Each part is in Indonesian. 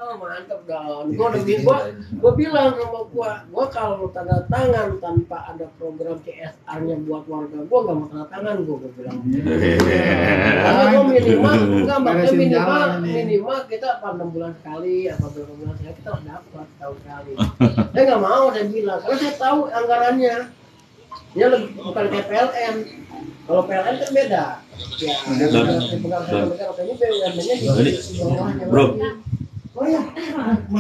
Oh, mantap dong. Gua bilang sama gua kalau tanda tangan tanpa ada program CSR-nya buat warga gua nggak mau tanda tangan gua bilang. Karena gua minimal enggak maksudnya minimal kita 6 bulan sekali atau 2 bulan sekali kita harus dapat tahu sekali. Saya nggak mau, saya bilang karena saya tahu anggarannya. Dia lebih bukan kayak PLN. Kalau PLN kan beda. Ya, Bro. Oh ya.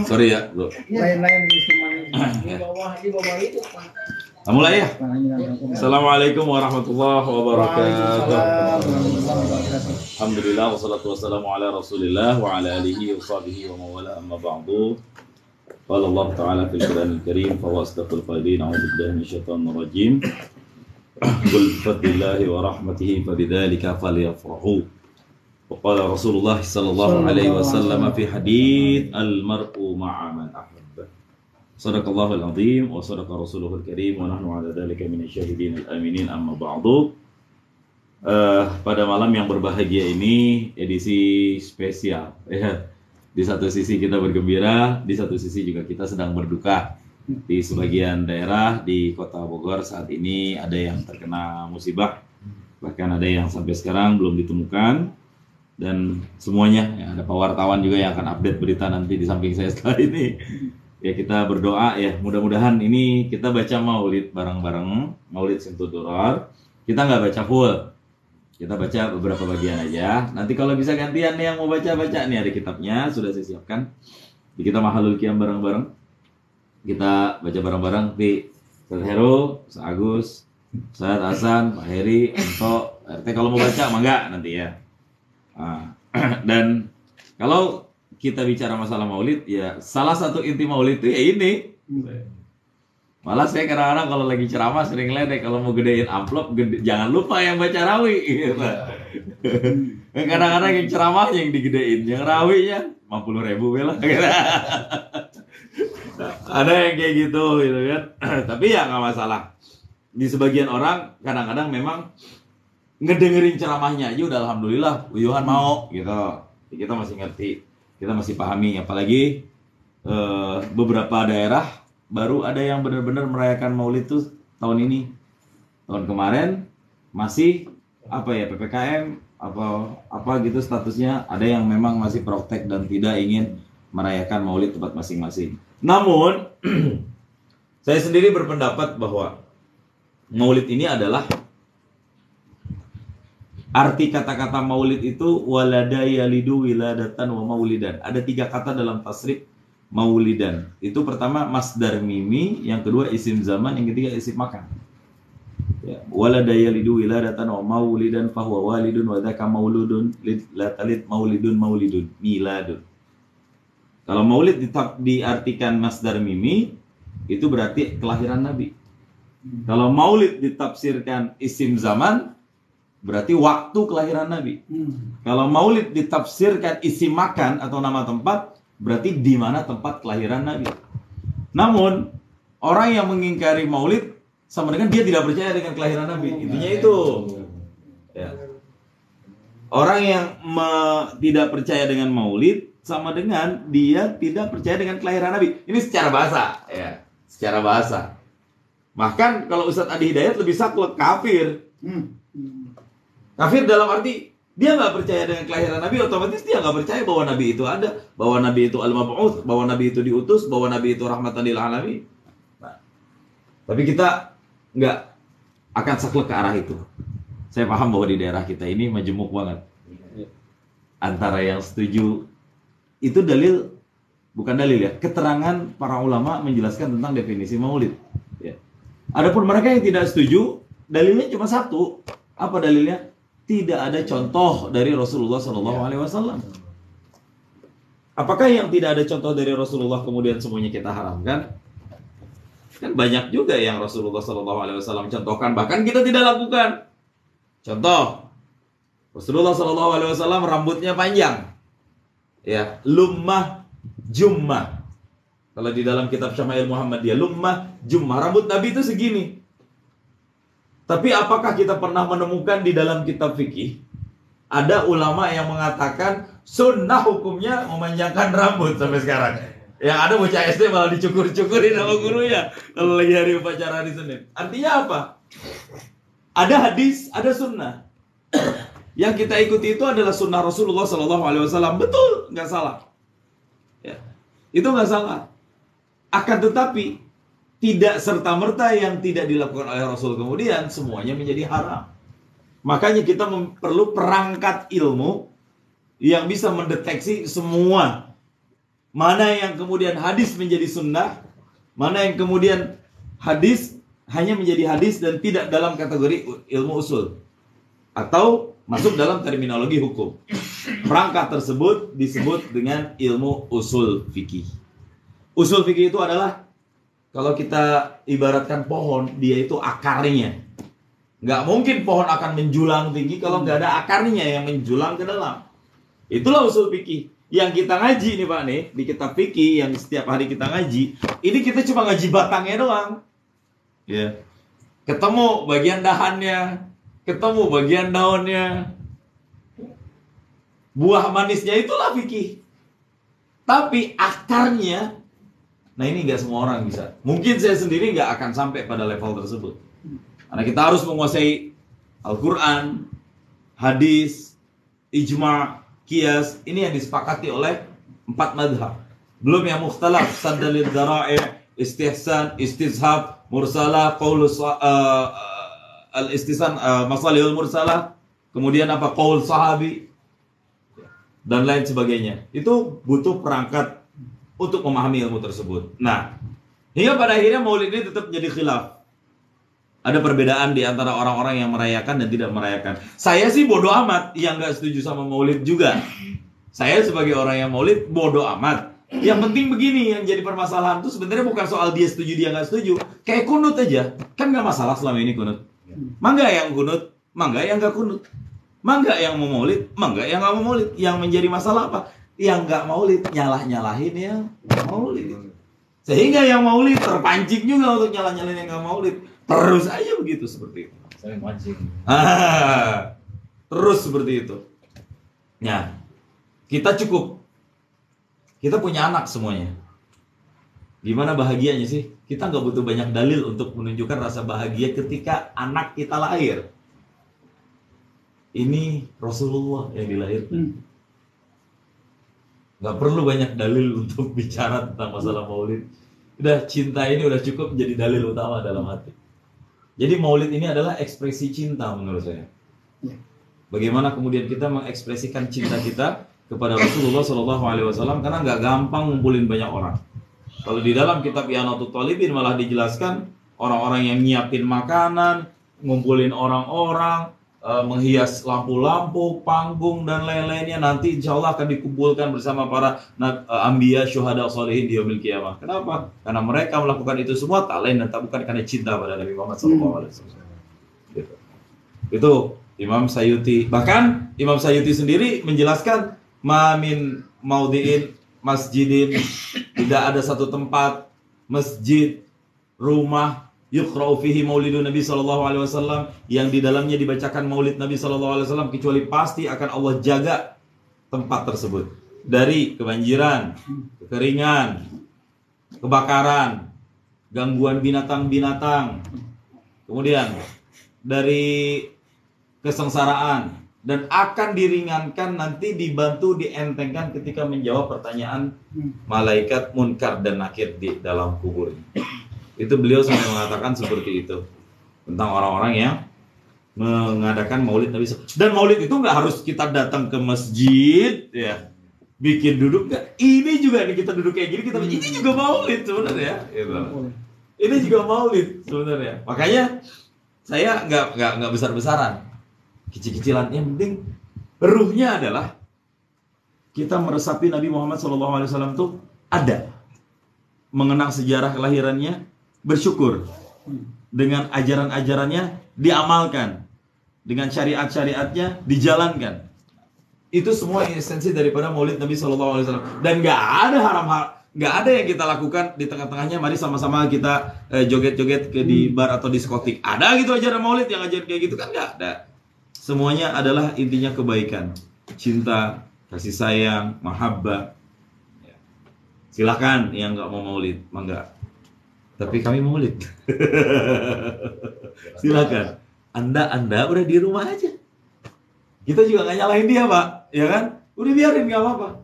Sorry ya, Bro. Lain-lain di bawah itu, Pak. Mulai ya. Assalamualaikum warahmatullahi wabarakatuh. Alhamdulillah wassalatu wassalamu ala Rasulillah wa ala alihi wa sahbihi wa mawala amma ba'du. Qala Allah Ta'ala fil Qur'anil Karim fa wasdaqul qailin a'udzu billahi minasyaitonir rajim. Qul fadlillahi wa rahmatihi fabidzalika falyafrahu. وقال رسول الله صلى الله عليه وسلم في حديث المرء مع من أحب صدق الله العظيم وصدق رسوله الكريم ونحن على ذلك من الشاهدين الآمنين أما بعد. Pada malam yang berbahagia ini edisi spesial ya. Di satu sisi kita bergembira, di satu sisi juga kita sedang berduka. Di sebagian daerah di Kota Bogor saat ini ada yang terkena musibah, bahkan ada yang sampai sekarang belum ditemukan. Dan semuanya ya, ada wartawan juga yang akan update berita nanti di samping saya setelah ini. Ya kita berdoa ya, mudah-mudahan ini kita baca maulid bareng-bareng, maulid Simtud Duror. Kita nggak baca full, kita baca beberapa bagian aja. Nanti kalau bisa gantian nih yang mau baca-baca, nih ada kitabnya sudah saya siapkan. Di kita Mahalul Qiyam bareng-bareng. Kita baca bareng-bareng di Ustaz Heru, Ustaz Agus, Ustaz Hasan, Pak Heri, Ento, RT kalau mau baca mangga nanti ya. Dan kalau kita bicara masalah maulid ya salah satu inti maulid itu ya ini. Malah saya kadang-kadang kalau lagi ceramah sering ledek kalau mau gedein amplop jangan lupa yang baca rawi gitu. Kadang-kadang yang ceramahnya yang digedein, yang rawinya 50.000 bela. Ada yang kayak gitu kan. Tapi ya nggak masalah. Di sebagian orang kadang-kadang memang ngedengerin ceramahnya aja udah alhamdulillah uyuhan mau gitu. Kita masih ngerti, kita masih pahami, apalagi beberapa daerah baru ada yang benar-benar merayakan maulid tuh tahun ini. Tahun kemarin masih apa ya PPKM apa gitu statusnya, ada yang memang masih protek dan tidak ingin merayakan maulid tempat masing-masing. Namun saya sendiri berpendapat bahwa maulid ini adalah arti kata-kata maulid itu walada yalidu wiladatan wa maulidan. Ada 3 kata dalam tasrif maulidan. Itu pertama masdar mimi, yang kedua isim zaman, yang ketiga isim makan. Ya, walada yalidu wiladatan wa maulidan fahuwa walidun wa dzaka mauludun la talid maulidun maulidun miladun. Kalau maulid diartikan masdar mimi, itu berarti kelahiran Nabi. Kalau maulid ditafsirkan isim zaman, berarti waktu kelahiran Nabi. Kalau maulid ditafsirkan isi makan atau nama tempat, berarti di mana tempat kelahiran Nabi. Namun orang yang mengingkari maulid sama dengan dia tidak percaya dengan kelahiran Nabi. Intinya itu. Ya. Orang yang tidak percaya dengan maulid sama dengan dia tidak percaya dengan kelahiran Nabi. Ini secara bahasa, ya. Secara bahasa. Bahkan kalau Ustadz Adi Hidayat lebih saklek kafir. Kafir dalam arti dia nggak percaya dengan kelahiran Nabi, otomatis dia nggak percaya bahwa Nabi itu ada, bahwa Nabi itu al-mab'uts, bahwa Nabi itu diutus, bahwa Nabi itu rahmatan lil alamin. Nah, tapi kita nggak akan saklek ke arah itu. Saya paham bahwa di daerah kita ini majemuk banget. Antara yang setuju itu dalil, bukan dalil ya, keterangan para ulama menjelaskan tentang definisi maulid. Ya. Adapun mereka yang tidak setuju, dalilnya cuma satu. Apa dalilnya? Tidak ada contoh dari Rasulullah SAW. Apakah yang tidak ada contoh dari Rasulullah kemudian semuanya kita haramkan? Kan banyak juga yang Rasulullah SAW contohkan, bahkan kita tidak lakukan. Contoh, Rasulullah SAW rambutnya panjang, ya, lummah jummah. Kalau di dalam kitab Syama'il Muhammadiyah, lummah jummah, rambut Nabi itu segini. Tapi apakah kita pernah menemukan di dalam kitab fikih ada ulama yang mengatakan Sunnah hukumnya memanjangkan rambut sampai sekarang. Yang ada bocah SD malah dicukur-cukurin sama gurunya kalau lagi hari upacara hari Senin. Artinya apa? Ada hadis, ada sunnah. Yang kita ikuti itu adalah sunnah Rasulullah SAW. Betul, nggak salah. Ya, itu nggak salah. Akan tetapi tidak serta-merta yang tidak dilakukan oleh Rasul kemudian semuanya menjadi haram. Makanya kita perlu perangkat ilmu yang bisa mendeteksi semua. Mana yang kemudian hadis menjadi sunnah, mana yang kemudian hadis hanya menjadi hadis dan tidak dalam kategori ilmu usul, atau masuk dalam terminologi hukum. Perangkat tersebut disebut dengan ilmu usul fikih. Usul fikih itu adalah, kalau kita ibaratkan pohon, dia itu akarnya. Nggak mungkin pohon akan menjulang tinggi kalau nggak ada akarnya yang menjulang ke dalam. Itulah usul fikih. Yang kita ngaji nih Pak nih, di kitab fikih yang setiap hari kita ngaji, ini kita cuma ngaji batangnya doang. Ya. Ketemu bagian dahannya, ketemu bagian daunnya. Buah manisnya itulah fikih. Tapi akarnya, nah ini nggak semua orang bisa. Mungkin saya sendiri nggak akan sampai pada level tersebut. Karena kita harus menguasai Al-Quran, hadis, ijma', qiyas. Ini yang disepakati oleh 4 madhab. Belum yang mukhtalaf, saddalil dara'i', istihsan, istizhab, mursalah, qaulus al-istihsan, masalihul mursalah, kemudian apa, qaul sahabi, dan lain sebagainya. Itu butuh perangkat untuk memahami ilmu tersebut. Nah, hingga pada akhirnya maulid ini tetap jadi khilaf. Ada perbedaan di antara orang-orang yang merayakan dan tidak merayakan. Saya sih bodoh amat yang nggak setuju sama maulid juga. Saya sebagai orang yang maulid bodoh amat. Yang penting begini, yang jadi permasalahan itu sebenarnya bukan soal dia setuju dia nggak setuju. Kayak kunut aja, kan nggak masalah selama ini kunut. Mangga yang kunut, mangga yang nggak kunut. Mangga yang mau maulid, mangga yang nggak mau maulid. Yang menjadi masalah apa? Yang nggak maulid nyalah-nyalahin yang maulid. Sehingga yang maulid terpancing juga untuk nyalah-nyalahin yang nggak maulid. Terus aja begitu seperti itu. Saya mancing. Terus seperti itu. Nah, kita cukup. Kita punya anak semuanya. Gimana bahagianya sih? Kita nggak butuh banyak dalil untuk menunjukkan rasa bahagia ketika anak kita lahir. Ini Rasulullah yang dilahirkan. Nggak perlu banyak dalil untuk bicara tentang masalah maulid. Udah, cinta ini udah cukup menjadi dalil utama dalam hati. Jadi maulid ini adalah ekspresi cinta menurut saya. Bagaimana kemudian kita mengekspresikan cinta kita kepada Rasulullah SAW, karena nggak gampang ngumpulin banyak orang. Kalau di dalam kitab I'anatul Talibin malah dijelaskan orang-orang yang nyiapin makanan, ngumpulin orang-orang, menghias lampu-lampu, panggung dan lain-lainnya, nanti insya Allah akan dikumpulkan bersama para anbiya, syuhada, sholihin di yaumil qiyamah. Kenapa? Karena mereka melakukan itu semua tak lain dan tak bukan karena cinta pada Nabi Muhammad SAW. Gitu. Itu Imam Sayyuti. Bahkan Imam Sayyuti sendiri menjelaskan, ma min maudhi'in masjidin, tidak ada satu tempat masjid, rumah, yuqra'u fihi maulidun Nabi SAW, yang di dalamnya dibacakan maulid Nabi SAW, kecuali pasti akan Allah jaga tempat tersebut dari kebanjiran, kekeringan, kebakaran, gangguan binatang-binatang, kemudian dari kesengsaraan, dan akan diringankan nanti, dibantu, dientengkan ketika menjawab pertanyaan malaikat munkar dan nakir di dalam kuburnya. Itu beliau sampai mengatakan seperti itu tentang orang-orang yang mengadakan maulid Nabi SAW. Dan maulid itu nggak harus kita datang ke masjid, ya, bikin duduk nggak. Ini juga nih, kita duduk kayak gini, kita ini juga maulid sebenarnya. Gitu. Ini juga maulid sebenarnya. Makanya saya nggak besar-besaran, kecil-kecilan. Yang penting ruhnya adalah kita meresapi Nabi Muhammad SAW itu ada, mengenang sejarah kelahirannya, bersyukur dengan ajaran-ajarannya, diamalkan dengan syariat-syariatnya, dijalankan. Itu semua esensi daripada maulid Nabi SAW. Dan nggak ada yang kita lakukan di tengah-tengahnya, mari sama-sama kita joget-joget di bar atau diskotik. Ada gitu ajaran maulid yang ajaran kayak gitu kan? Nggak ada. Semuanya adalah intinya kebaikan, cinta, kasih sayang, mahabbah. Ya. Silakan yang nggak mau maulid, mangga. Tapi kami maulid. Silakan. Anda udah di rumah aja. Kita juga nggak nyalahin dia, Pak, ya kan? Udah biarin, nggak apa-apa.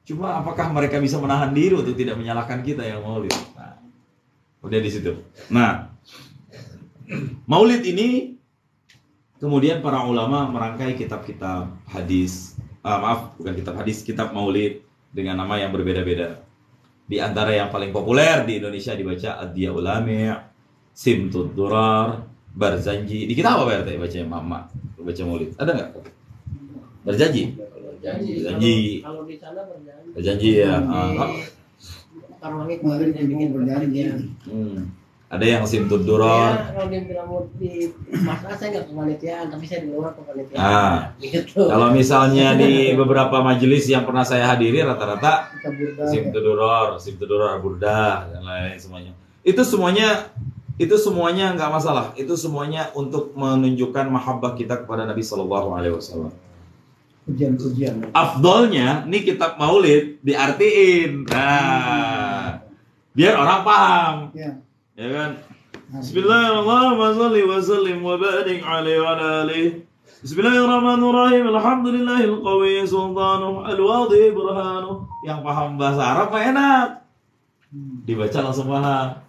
Cuma apakah mereka bisa menahan diri untuk tidak menyalahkan kita yang maulid? Nah, udah di situ. Nah, maulid ini kemudian para ulama merangkai kitab-kitab hadis, bukan kitab hadis, kitab maulid dengan nama yang berbeda-beda. Di antara yang paling populer di Indonesia dibaca Ad-Diya'ul Lami', Simtud Durar, Barzanji. Di kita apa Pak RT baca Mama? Baca maulid. Ada nggak? Berjanji. Kalau di sana berjanji. Berjanji ya. Karwangi kemarin dia bikin berjanji. Ada yang Simtud Durar. Ya, kalau dia bilang mau di masa saya nggak kepanitiaan, tapi saya di luar kepanitiaan. Gitu. Kalau misalnya di beberapa majelis yang pernah saya hadiri, rata-rata Simtud Durar, Burdah dan lain semuanya. Itu semuanya nggak masalah. Itu semuanya untuk menunjukkan mahabbah kita kepada Nabi Shallallahu Alaihi Wasallam. Ujian. Afdolnya, nih kitab maulid diartiin. Nah, biar orang paham. Ya kan? Bismillahirrahmanirrahim wa sallim wa barik alaihi wa alihi. Bismillahirrahmanirrahim. Alhamdulillahil qawi sultanuh al-wadhi burhanuh. Yang paham bahasa Arab mah enak. Dibaca langsung paham.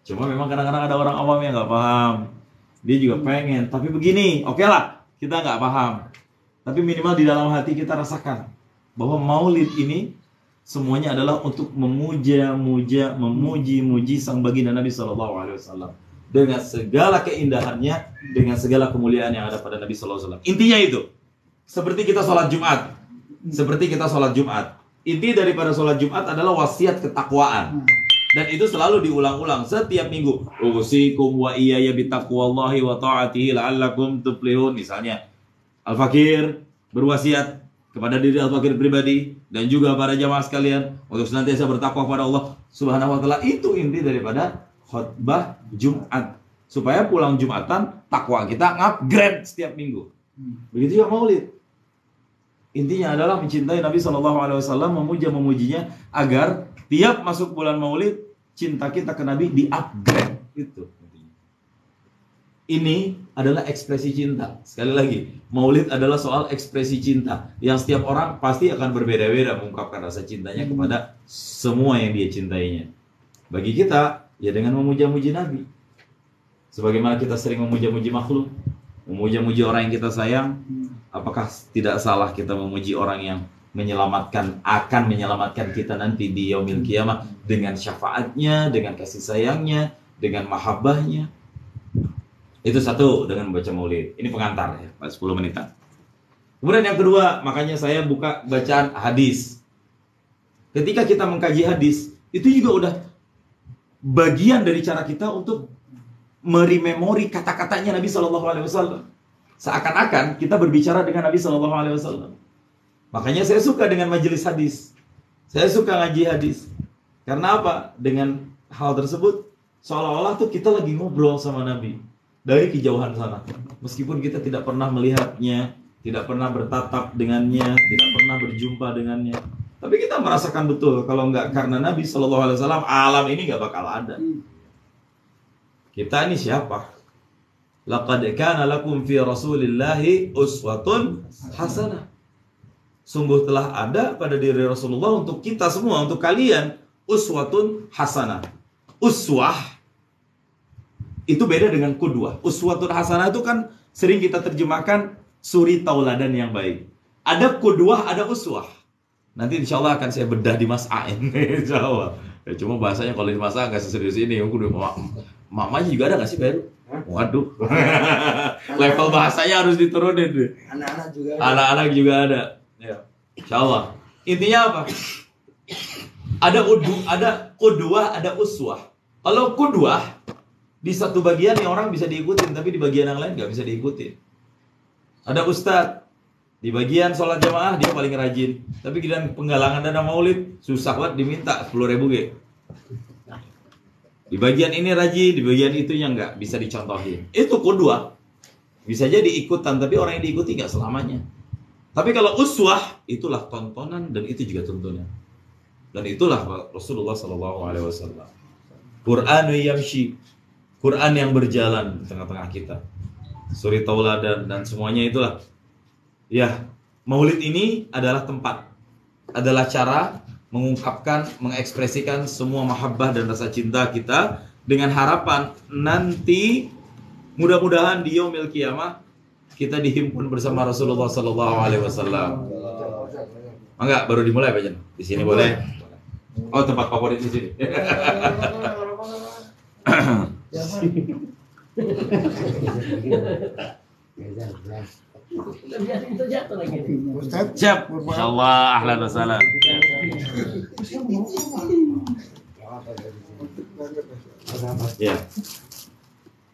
Cuma memang kadang-kadang ada orang awam yang nggak paham. Dia juga pengen, tapi begini, oke lah, kita nggak paham. Tapi minimal di dalam hati kita rasakan bahwa maulid ini semuanya adalah untuk memuji sang baginda Nabi Shallallahu Alaihi Wasallam dengan segala keindahannya, dengan segala kemuliaan yang ada pada Nabi Sallallahu Alaihi Wasallam. Intinya itu, seperti kita sholat Jumat. Inti daripada sholat Jumat adalah wasiat ketakwaan. Dan itu selalu diulang-ulang setiap minggu. Usikum wa iyaya bitaqwallahi wa ta'atihi la'allakum tuflihun. Misalnya, Al-Fakir berwasiat kepada diri Al-Fakir pribadi dan juga para jamaah sekalian untuk senantiasa bertakwa kepada Allah Subhanahu wa taala. Itu inti daripada khutbah Jumat. Supaya pulang Jumatan takwa kita upgrade setiap minggu. Begitu juga maulid. Intinya adalah mencintai Nabi Shallallahu Alaihi Wasallam, memujinya agar tiap masuk bulan maulid cinta kita ke Nabi di-upgrade. Itu. Ini adalah ekspresi cinta. Sekali lagi, maulid adalah soal ekspresi cinta yang setiap orang pasti akan berbeda-beda mengungkapkan rasa cintanya kepada semua yang dia cintainya. Bagi kita, ya dengan memuja-muji Nabi. Sebagaimana kita sering memuja-muji makhluk, memuja-muji orang yang kita sayang, apakah tidak salah kita memuji orang yang akan menyelamatkan kita nanti di yaumil qiyamah dengan syafaatnya, dengan kasih sayangnya, dengan mahabbahnya. Itu satu dengan membaca maulid. Ini pengantar ya, 10 menitan. Kemudian yang kedua, makanya saya buka bacaan hadis. Ketika kita mengkaji hadis, itu juga udah bagian dari cara kita untuk merememori kata-katanya Nabi Shallallahu Alaihi Wasallam. Seakan-akan kita berbicara dengan Nabi Shallallahu Alaihi Wasallam. Makanya saya suka dengan majelis hadis. Saya suka ngaji hadis. Karena apa? Dengan hal tersebut, seolah-olah tuh kita lagi ngobrol sama Nabi dari kejauhan sana. Meskipun kita tidak pernah melihatnya, tidak pernah bertatap dengannya, tidak pernah berjumpa dengannya. Tapi kita merasakan betul kalau nggak karena Nabi Shallallahu Alaihi Wasallam, alam ini nggak bakal ada. Kita ini siapa? Laqad kana lakum fi Rasulillahi uswatun hasanah. Sungguh telah ada pada diri Rasulullah untuk kita semua, untuk kalian, uswatun hasanah. Uswah itu beda dengan qudwah. Uswatun hasanah itu kan sering kita terjemahkan suri tauladan yang baik. Ada qudwah, ada uswah. Nanti insya Allah akan saya bedah di Mas Ain. Insya Allah. Ya, cuma bahasanya kalau di Mas A nggak seserius ini. Mamanya juga ada nggak sih baru? Waduh. Level bahasanya harus diturunin. Anak-anak juga ada. Anak-anak juga ada. Ya. Insya Allah. Intinya apa? Ada qudwah, ada uswah. Kalau qudwah di satu bagian yang orang bisa diikutin, tapi di bagian yang lain nggak bisa diikutin. Ada ustadz di bagian sholat jamaah dia paling rajin, tapi di penggalangan dana maulid susah banget diminta 10.000 G. Di bagian ini rajin, di bagian itu yang nggak bisa dicontohin. Itu qudwah. Bisa jadi ikutan, tapi orang yang diikuti nggak selamanya. Tapi kalau uswah itulah tontonan dan itu juga tuntunan. Dan itulah Rasulullah SAW. Qur'anu yamshi, Quran yang berjalan di tengah-tengah kita. Suri tauladan dan semuanya itulah. Ya, Maulid ini adalah tempat, adalah cara mengungkapkan, mengekspresikan semua mahabbah dan rasa cinta kita dengan harapan nanti mudah-mudahan di yaumil qiyamah kita dihimpun bersama Rasulullah SAW. Enggak, baru dimulai Pak Jan. Di sini boleh. Oh, tempat favorit di sini. Siap. Insyaallah ahlan wa sahlan. Ya.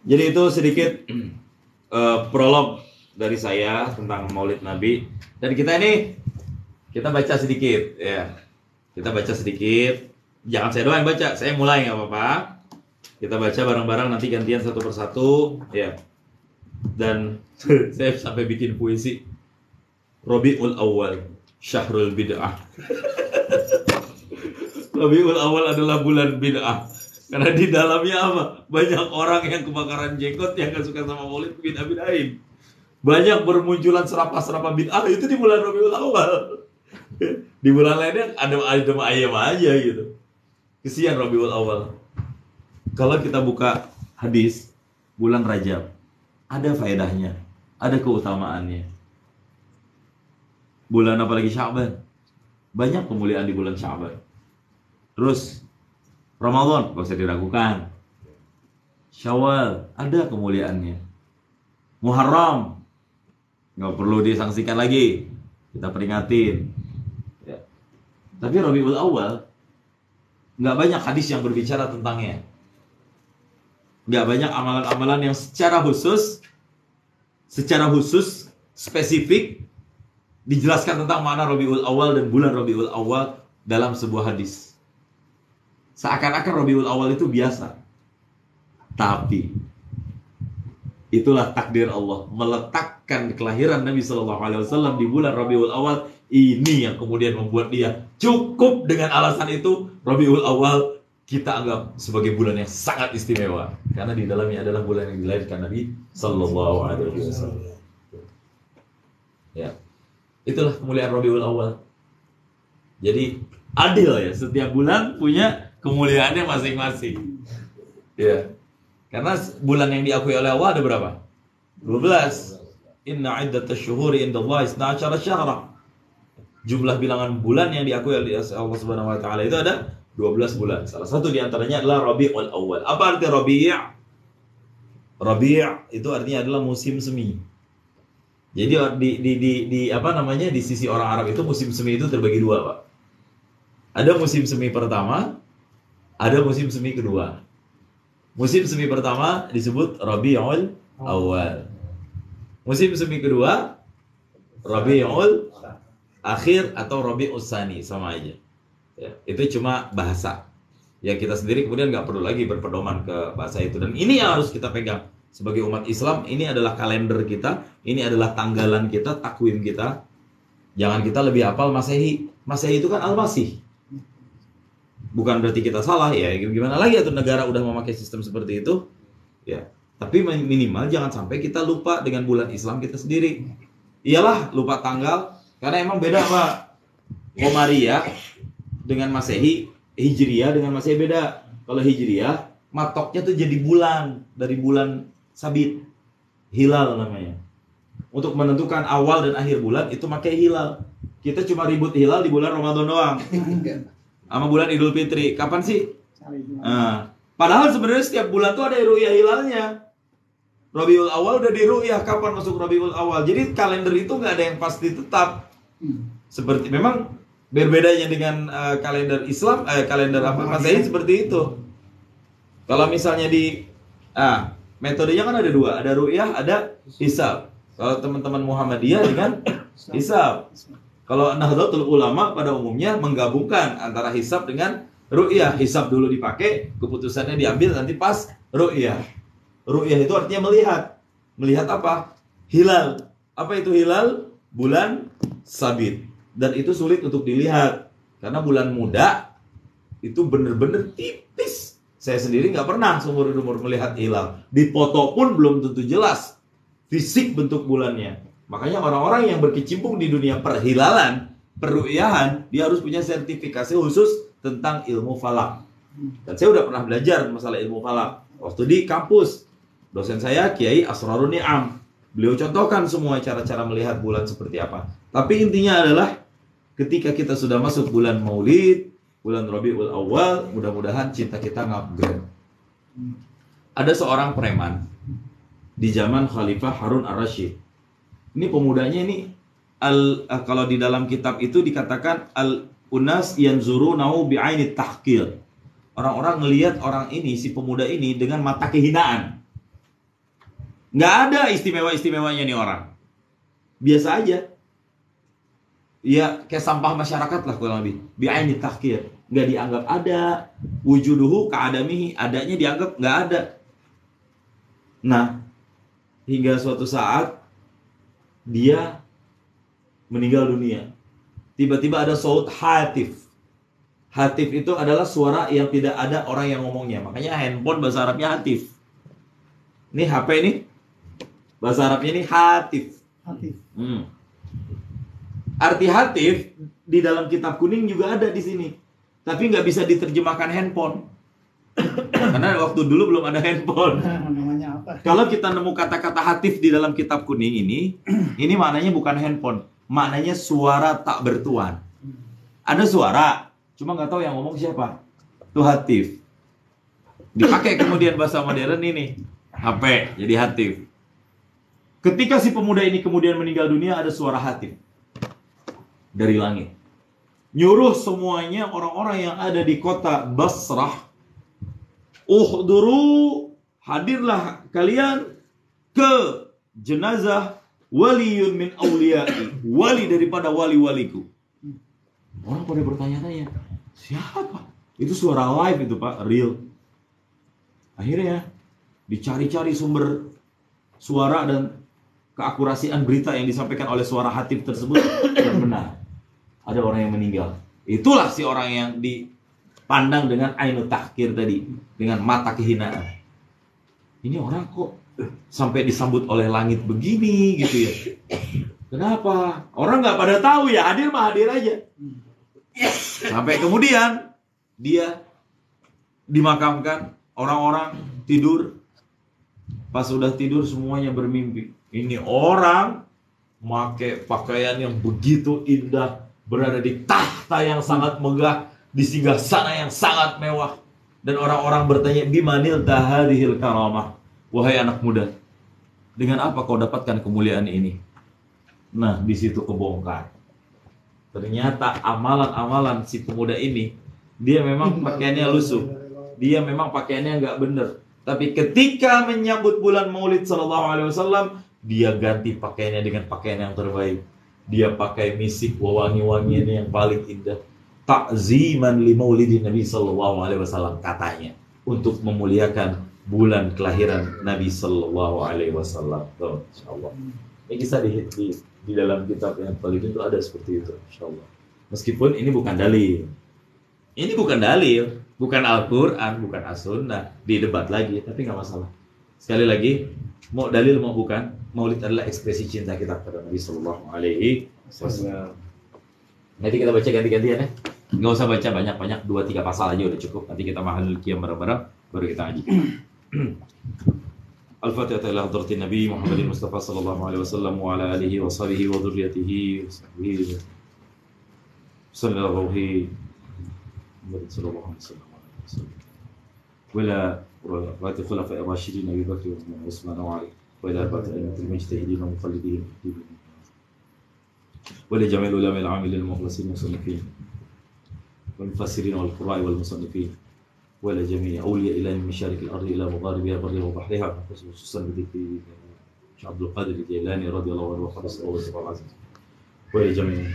Jadi itu sedikit prolog dari saya tentang Maulid Nabi. Dan kita baca sedikit ya. Kita baca sedikit. Jangan saya doang yang baca, saya mulai nggak apa-apa. Kita baca bareng-bareng nanti gantian satu persatu ya. Dan saya sampai bikin puisi Rabiul Awal, Syahrul Bid'ah. Rabiul Awal adalah bulan bid'ah. Karena di dalamnya apa? Banyak orang yang kebakaran jenggot yang gak suka sama Maulid, bid'ah-bid'ahin. Banyak bermunculan serapa-serapa bid'ah itu di bulan Rabiul Awal. Di bulan lainnya ada ayam aja gitu. Kesian Rabiul Awal. Kalau kita buka hadis bulan Rajab, ada faedahnya, ada keutamaannya. Bulan apalagi Sya'ban, banyak kemuliaan di bulan Sya'ban. Terus Ramadan, gak usah diragukan. Syawal, ada kemuliaannya. Muharram, gak perlu disangsikan lagi, kita peringatin ya. Tapi Rabiul Awal gak banyak hadis yang berbicara tentangnya. Gak banyak amalan-amalan yang secara khusus spesifik dijelaskan tentang makna Rabiul Awal dan bulan Rabiul Awal dalam sebuah hadis. Seakan-akan Rabiul Awal itu biasa. Tapi itulah takdir Allah, meletakkan kelahiran Nabi SAW di bulan Rabiul Awal. Ini yang kemudian membuat dia cukup dengan alasan itu Rabiul Awal kita anggap sebagai bulan yang sangat istimewa karena di dalamnya adalah bulan yang dilahirkan Nabi Sallallahu Alaihi Wasallam. Ya, itulah kemuliaan Rabiul Awal. Jadi adil ya, setiap bulan punya kemuliaannya masing-masing. Ya, karena bulan yang diakui oleh Allah ada berapa? 12. Inna iddatash syuhuri indallahi 12 syahra. Jumlah bilangan bulan yang diakui oleh Allah Subhanahu wa taala itu ada 12 bulan. Salah satu di antaranya adalah Rabiul Awal. Apa arti Rabi'? Rabi' itu artinya adalah musim semi. Jadi di apa namanya, di sisi orang Arab itu musim semi itu terbagi dua, Pak. Ada musim semi pertama, ada musim semi kedua. Musim semi pertama disebut Rabiul Awal. Musim semi kedua Rabiul Akhir atau Rabiul Tsani, sama aja. Ya, itu cuma bahasa. Ya kita sendiri kemudian nggak perlu lagi berpedoman ke bahasa itu. Dan ini yang harus kita pegang sebagai umat Islam. Ini adalah kalender kita, ini adalah tanggalan kita, takwim kita. Jangan kita lebih hafal Masehi. Masehi itu kan Al-Masih. Bukan berarti kita salah ya. Gimana lagi atau negara udah memakai sistem seperti itu? Ya. Tapi minimal jangan sampai kita lupa dengan bulan Islam kita sendiri. Iyalah lupa tanggal, karena emang beda Pak. Komariah dengan Masehi, Hijriyah dengan Masehi beda. Kalau Hijriyah, matoknya tuh jadi bulan, dari bulan sabit. Hilal namanya. Untuk menentukan awal dan akhir bulan itu pakai hilal. Kita cuma ribut hilal di bulan Ramadan doang. Sama bulan Idul Fitri. Kapan sih? Padahal sebenarnya setiap bulan tuh ada ru'yah hilalnya. Rabiul Awal udah di ru'yah, kapan masuk Rabiul Awal. Jadi kalender itu nggak ada yang pasti tetap. Seperti memang berbedanya dengan kalender Islam, kalender apa Masehi seperti itu. Kalau misalnya di metodenya kan ada dua, ada ru'yah, ada hisab. Kalau teman-teman Muhammadiyah dengan hisab. Kalau Nahdlatul Ulama pada umumnya menggabungkan antara hisab dengan ru'yah. Hisab dulu dipakai, keputusannya diambil nanti pas ru'yah. Ru'yah itu artinya melihat. Melihat apa? Hilal. Apa itu hilal? bulan sabit. Dan itu sulit untuk dilihat. Karena bulan muda itu bener-bener tipis. Saya sendiri nggak pernah seumur umur melihat hilal. Di foto pun belum tentu jelas fisik bentuk bulannya. Makanya orang-orang yang berkecimpung di dunia perhilalan, perru'yahan, dia harus punya sertifikasi khusus tentang ilmu falak. Dan saya udah pernah belajar masalah ilmu falak. Waktu di kampus, dosen saya Kiai Asrarun Ni'am. Beliau contohkan semua cara-cara melihat bulan seperti apa. Tapi intinya adalah ketika kita sudah masuk bulan Maulid, bulan Rabiul Awal, mudah-mudahan cinta kita nge-upgrade. Ada seorang preman di zaman Khalifah Harun ar-Rasyid. Ini pemudanya ini kalau di dalam kitab itu dikatakan al-unas yanzurunahu bi'aini tahqir. Orang-orang ngelihat orang ini, si pemuda ini dengan mata kehinaan. Nggak ada istimewa-istimewanya nih orang. Biasa aja. Ya kayak sampah masyarakat lah kurang lebih. Bi'aini tahqir. Nggak dianggap ada. Wujuduhu ka'adamihi. Adanya dianggap nggak ada. Nah, hingga suatu saat dia meninggal dunia. Tiba-tiba ada saut hatif. Hatif itu adalah suara yang tidak ada orang yang ngomongnya. Makanya handphone bahasa Arabnya hatif. Ini HP ini bahasa Arabnya ini hatif. Hatif. Arti hatif di dalam kitab kuning juga ada di sini. Tapi nggak bisa diterjemahkan handphone. Karena waktu dulu belum ada handphone. Namanya apa? Kalau kita nemu kata-kata hatif di dalam kitab kuning ini maknanya bukan handphone. Maknanya suara tak bertuan. Ada suara, cuma nggak tahu yang ngomong siapa. Itu hatif. Dipakai kemudian bahasa modern ini. HP, jadi hatif. Ketika si pemuda ini kemudian meninggal dunia, ada suara hatif dari langit. Nyuruh semuanya orang-orang yang ada di kota Basrah, uhduru, hadirlah kalian ke jenazah waliyun min awliyai, wali daripada wali-waliku. Orang pada bertanya-tanya, siapa? Itu suara live itu Pak, real. Akhirnya dicari-cari sumber suara dan keakurasian berita yang disampaikan oleh suara hatif tersebut dan benar. Ada orang yang meninggal. Itulah si orang yang dipandang dengan ainu tahkir tadi, dengan mata kehinaan. Ini orang kok sampai disambut oleh langit begini gitu ya. Kenapa? Orang nggak pada tahu ya, hadir mah hadir aja. Sampai kemudian dia dimakamkan, orang-orang tidur. Pas sudah tidur semuanya bermimpi. Ini orang pakai pakaian yang begitu indah, berada di tahta yang sangat megah, di singgasana yang sangat mewah. Dan orang-orang bertanya, bimanil tahadihil karamah. Wahai anak muda, dengan apa kau dapatkan kemuliaan ini? Nah, di situ kebongkar. Ternyata amalan-amalan si pemuda ini, dia memang pakaiannya lusuh. Dia memang pakaiannya nggak bener. Tapi ketika menyambut bulan Maulid Sallallahu Alaihi Wasallam, dia ganti pakaiannya dengan pakaian yang terbaik. Dia pakai misik wangi-wangian yang paling indah. Ta'ziman li maulidin Nabi Sallallahu Alaihi Wasallam, katanya, untuk memuliakan bulan kelahiran Nabi Sallallahu Alaihi Wasallam. Insyaallah. Ini kisah di dalam kitab yang paling itu ada seperti itu, insyaallah. Meskipun ini bukan dalil. Ini bukan dalil, bukan Al-Quran, bukan As-Sunnah. Didebat lagi, tapi nggak masalah. Sekali lagi, mau dalil mau bukan, Maulid adalah ekspresi cinta kita kepada Nabi Sallallahu Alaihi Wasallam. Nanti kita baca ganti-gantian ya. Nggak usah baca banyak-banyak, 2-3 pasal aja udah cukup. Nanti kita mahalul qiyam bareng-bareng, baru kita ngaji. Al-Fatihah ila hadratin Nabi Muhammadin Mustafa sallallahu alaihi wasallam wa ala alihi wa sahbihi wa dzurriyyatihi wa sahbihi. Sallallahu alaihi wasallam. Wala wa khulafa ar-rasyidin Abi Bakr wa Utsman wa Ali wa ila arba'atil mujtahidin wa muqallidin. Wa li jami'il ulama al-'amilin al-mukhlasin musannifin wal mufassirin wal qurra'i wal musannifin. ولا جميع أولياء إلى من مشارق الأرض إلى مغاربها برها وبحرها خصوصا بذكر شيخ عبد القادر الجيلاني رضي الله عنه وحرص الله العظيم ولجميع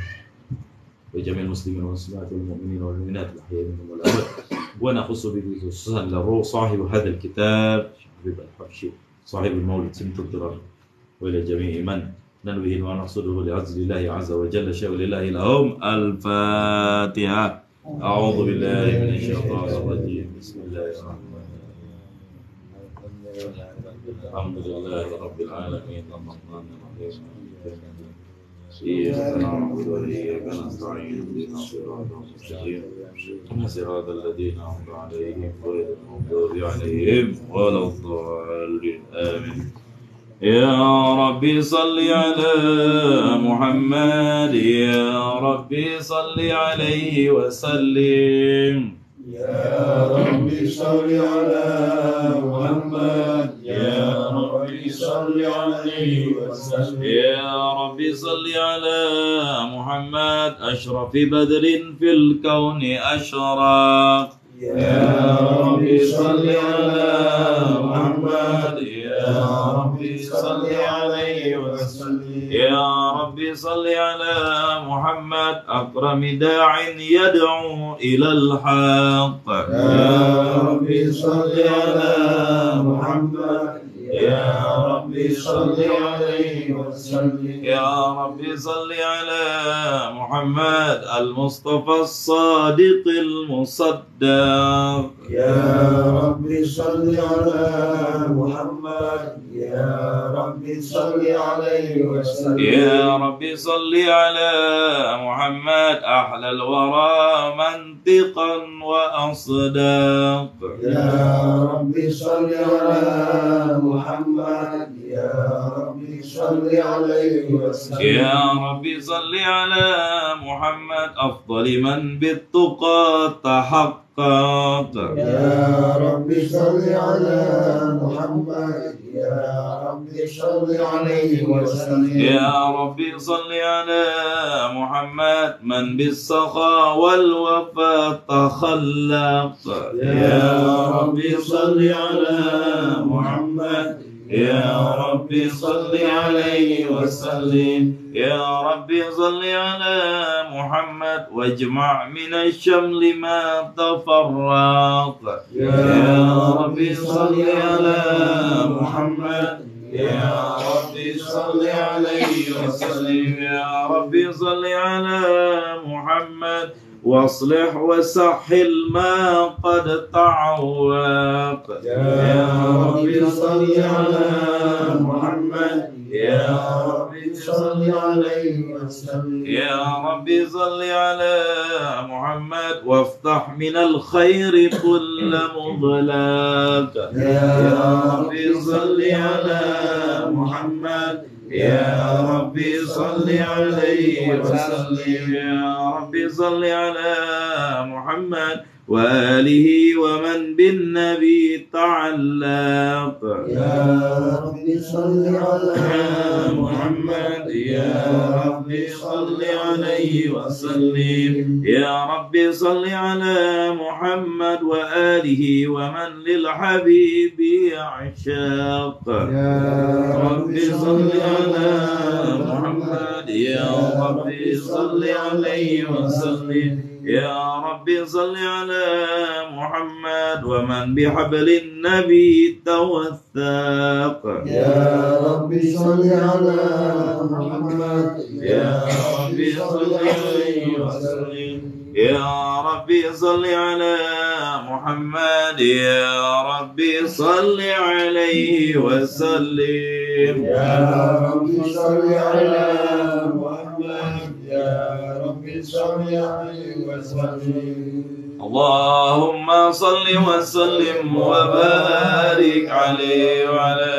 المسلمين والمسلمات والمؤمنين والمؤمنات الأحياء منهم والأموات ونخص به خصوصا له صاحب هذا الكتاب شيخ حبيب الحبشي صاحب المولد سمت الضرر وإلى جميع من ننوي ونقصده لعز الله عز وجل شاء لله لهم. الفاتحة. أعوذ بالله من الشيطان الرجيم. بسم الله الرحمن الرحيم. الحمد لله رب العالمين الرحمن الرحيم إياك نعبد وإياك نستعين اهدنا الصراط المستقيم صراط الذين أنعمت عليهم غير المغضوب عليهم ولا الضالين آمين. يا ربي صل على محمد يا ربي صل عليه وسلم. يا ربي صل على محمد يا ربي صل عليه وسلم. يا ربي صل على محمد أشرف بدر في الكون أشرق. يا ربي صل على محمد يا ربي صل عليه وسلم. يا ربي صل على محمد أكرم داع يدعو إلى الحق. يا ربي صل على محمد يا ربي صل عليه وسلم. يا ربي صل على محمد المصطفى الصادق المصدق. يا ربي صل على محمد يا ربي صل عليه وسلم. يا ربي صل على محمد أحلى الورى منطقا وأصداق. يا ربي صل على محمد يا ربي صل عليه وسلم. يا ربي صل على محمد أفضل من بالتقى تحقق. يا ربي صل على محمد يا ربي صل عليه وسلم. يا ربي صل على محمد من بالسخاء والوفاء تخلق. يا ربي صل على محمد يا ربي صل عليه وسلم. يا ربي صل على محمد واجمع من الشمل ما تفرق. يا ربي صل على محمد يا ربي صل عليه وسلم. يا ربي صل على محمد واصلح وسهل ما قد تعوق. يا ربي صل على محمد يا ربي صل عليه وسلم. يا ربي صل على محمد وافتح من الخير كل مغلاق. يا ربي صل على محمد يا ربي صل عليه وسلم. يا ربي صل على محمد وآله ومن بالنبي تعلق. يا ربي صل على محمد يا ربي صل عليه وسلم. يا ربي صل على محمد وآله ومن للحبيب يعشق. يا ربي صل على محمد يا ربي صل عليه وسلم. يا ربي صل على محمد ومن بحبل النبي توثق. يا ربي صل على محمد يا ربي صل عليه وسلم. يا ربي صل على محمد يا ربي صل عليه وسلم. يا ربي صل على محمد يا ربي صل عليه وسلم. اللهم صل وسلم وبارك عليه وعلى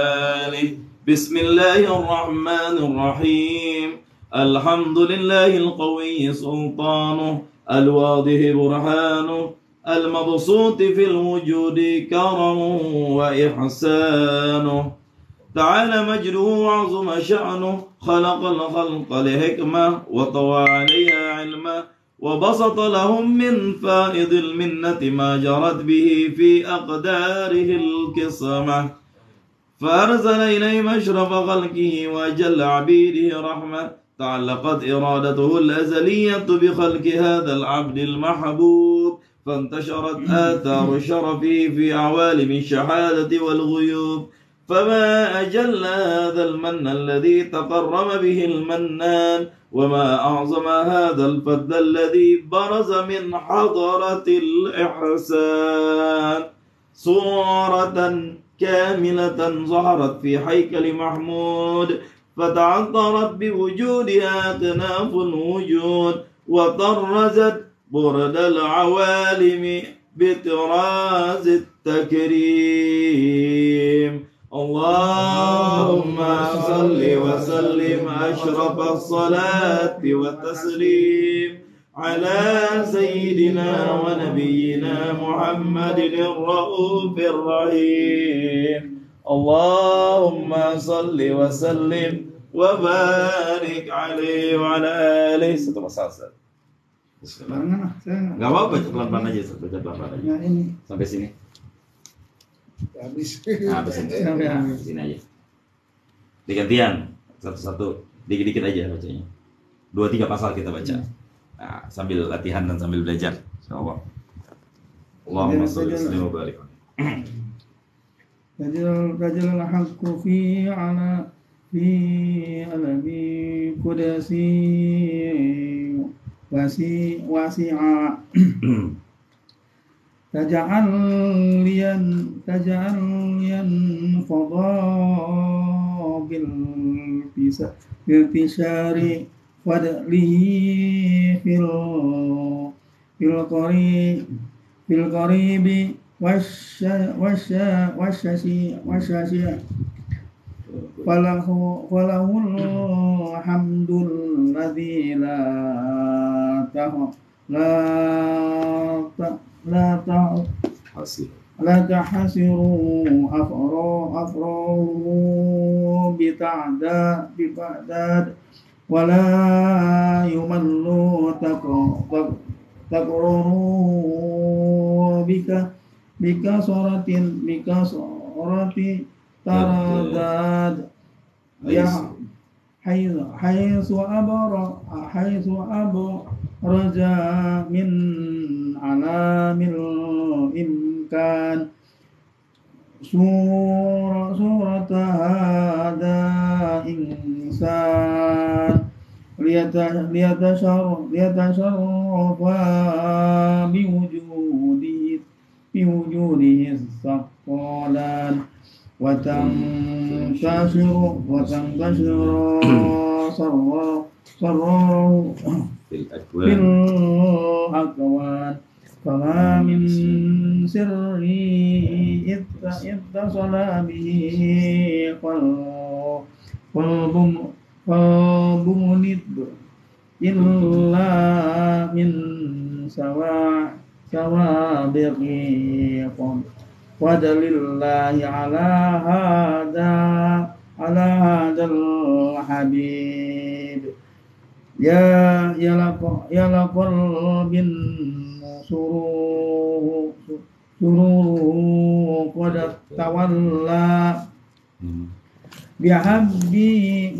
آله. بسم الله الرحمن الرحيم. الحمد لله القوي سلطانه الواضح برهانه المبسوط في الوجود كرمه وإحسانه. تعالى مجده وعظم شأنه. خلق الخلق لحكمة وطوى عليها علمه وبسط لهم من فائض المنة ما جرت به في أقداره القسمة. فأرسل إليهم أشرف خلقه وأجل عبيده رحمة. تعلقت إرادته الأزلية بخلق هذا العبد المحبوب فانتشرت آثار شرفه في عوالم الشهادة والغيوب. فما أجل هذا المن الذي تقرم به المنان وما أعظم هذا الفضل الذي برز من حضرة الإحسان صورة كاملة ظهرت في هيكل محمود فتعطرت بوجودها أكناف الوجود وطرزت برد العوالم بطراز التكريم اللهم صل وسلم أشرف الصلاة والتسليم على سيدنا ونبينا محمد الرؤوف الرحيم اللهم صل وسلم وبارك عليه وعلى آله وصحبه. Gak apa-apa, baca pelan-pelan aja, baca pelan-pelan aja. Sampai sini. Habis. Nah, sini aja. Digantian, satu-satu, dikit-dikit aja bacanya. 2-3 pasal kita baca. Nah, sambil latihan dan sambil belajar. Insyaallah. Allahumma shalli wa sallim wa barik. Rajul haqqu fi alami qudasi wasi'a taj'al liyan fadabil fisari wadlihi fil qaribi wasyashi walahul hamdul ladzi la tahasiru afrahu bita'dad wala yumallu taqruru bika sorati taradad ya haythu raja min alamil imkan surata hada insan liyatasharrafa biwujudihi saqalan wa tantashiru sarrahu fil akwan fama min sirri ittasala bihi qalbun illa min sawabiqikum wa dalillahi ala hadal habib ya laqal bin suruhu qad tawalla bihabdi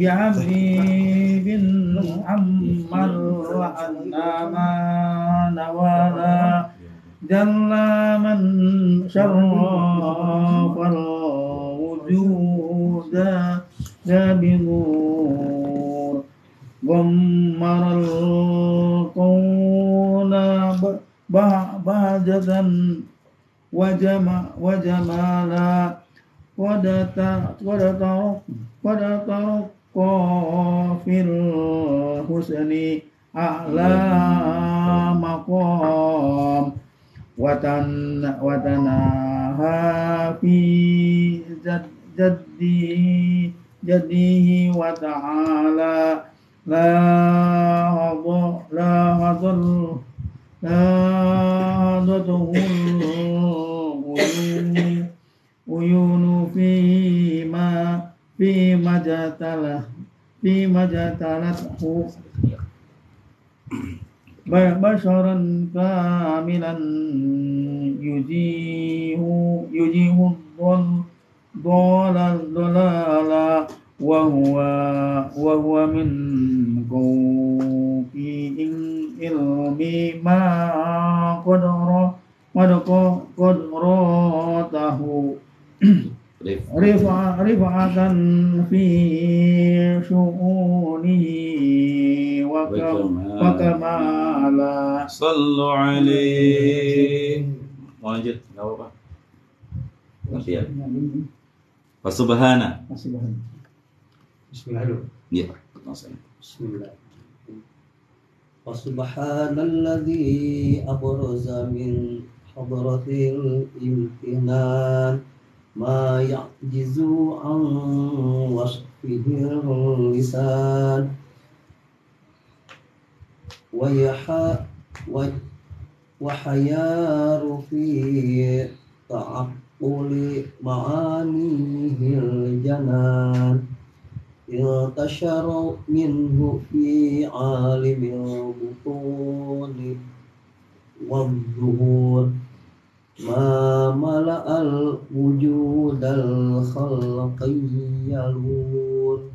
bin ammal annama nawala jalla man syarrafal wujuda jabinur ghammaral qawla bahjatan wajamala wadatarqa fil husni a'la maqam watanaha fi jaddihi wa ta'ala la hadatuhul uyunu fi majatalathu basharan kamilan yujihu dolala wa huwa min qawfi ilmi ma qadratahu rifa'atan fi syu'unihi wa kamala. Sallu alaihi. Mau lanjut? Gak apa-apa. Nanti ya. Fasubhana. Bismillah dulu. Iya, langsung. Bismillah. Subhanalladzi abraza min hadratil imtinan ma ya'jizu an wasfihi lisan wa hayaru fi ta'aqquli ma'anihil janan Yatashara minhu fi alimil butuni wal-zuhur ma mala'al wujudal khalqiyalun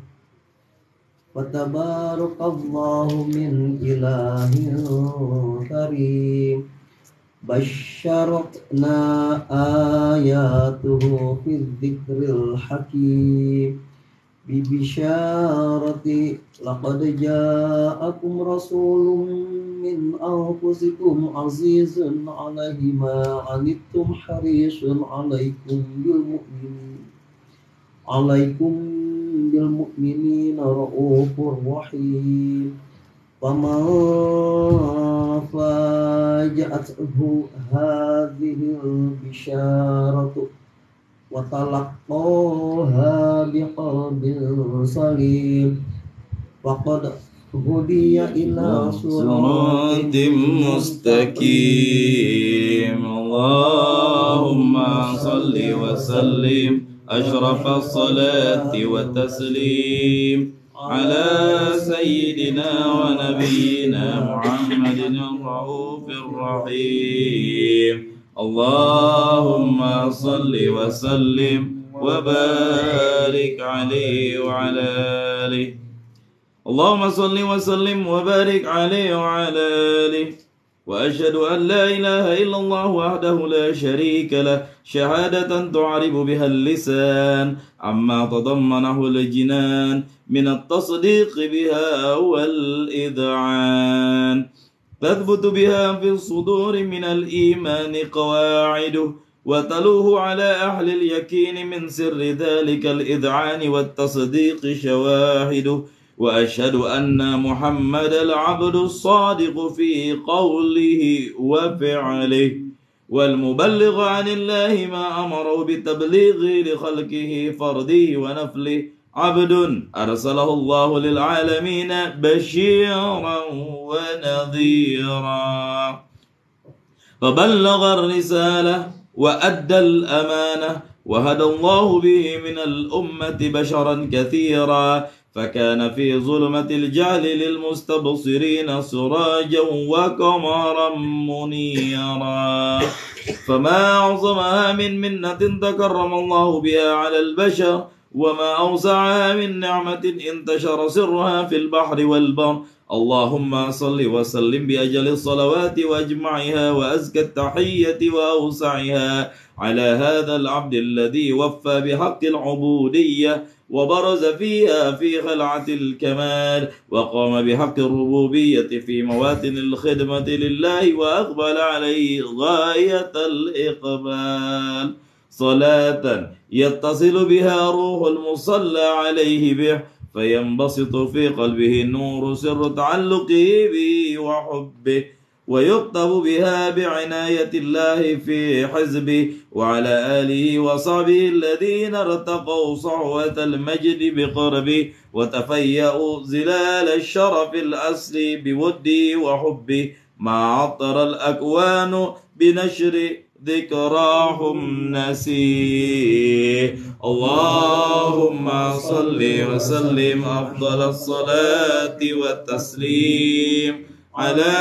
Fatabarakallahu min ilahil karim Basyaratna ayatuhu fi dzikril hakim Bibisharati laqad ja'akum rasulun min anfusikum azizun 'alaihi ma 'anittum harisun 'alaikum bil mu'minina raufur rahim faman faja'athu hadhihi bisharatu wa talaqqaha biqalbin salim faqad hudiya ila siratim mustaqim Allahumma salli wa sallim ashrafas salati wa taslim ala sayyidina wa nabiyyina Muhammadin ar-raufir rahim Allahumma salli wa sallim wa barik alaihi wa ala alihi Allahumma salli wa sallim wa barik alaihi wa ala alihi wa ashhadu an la ilaha illallah wahdahu la sharika lah shahadatan tu'aribu biha al-lisan amma tadammanahu al-jinan min at-tasdiq biha wal-id'an تثبت بها في الصدور من الإيمان قواعده وتلوه على أهل اليقين من سر ذلك الإذعان والتصديق شواهده وأشهد أن محمد العبد الصادق في قوله وفعله والمبلغ عن الله ما أمره بتبليغه لخلقه فرده ونفله عبد أرسله الله للعالمين بشيرا ونذيرا فبلغ الرسالة وأدى الأمانة وهدى الله به من الأمة بشرا كثيرا فكان في ظلمة الجهل للمستبصرين سراجا وقمرا منيرا فما أعظمها من منة تكرم الله بها على البشر وما أوسعها من نعمة انتشر سرها في البحر والبر اللهم صل وسلم بأجل الصلوات وأجمعها وأزكى التحية وأوسعها على هذا العبد الذي وفى بحق العبودية وبرز فيها في خلعة الكمال وقام بحق الربوبية في مواتن الخدمة لله وأقبل عليه غاية الإقبال صلاة يتصل بها روح المصلى عليه به فينبسط في قلبه نور سر تعلقه به وحبه ويكتب بها بعناية الله في حزبه وعلى آله وصحبه الذين ارتقوا صعوة المجد بقربه وتفيأوا زلال الشرف الأصلي بوده وحبه ما عطر الأكوان بنشر ذكراهم نسيه اللهم صل وسلم أفضل الصلاة والتسليم على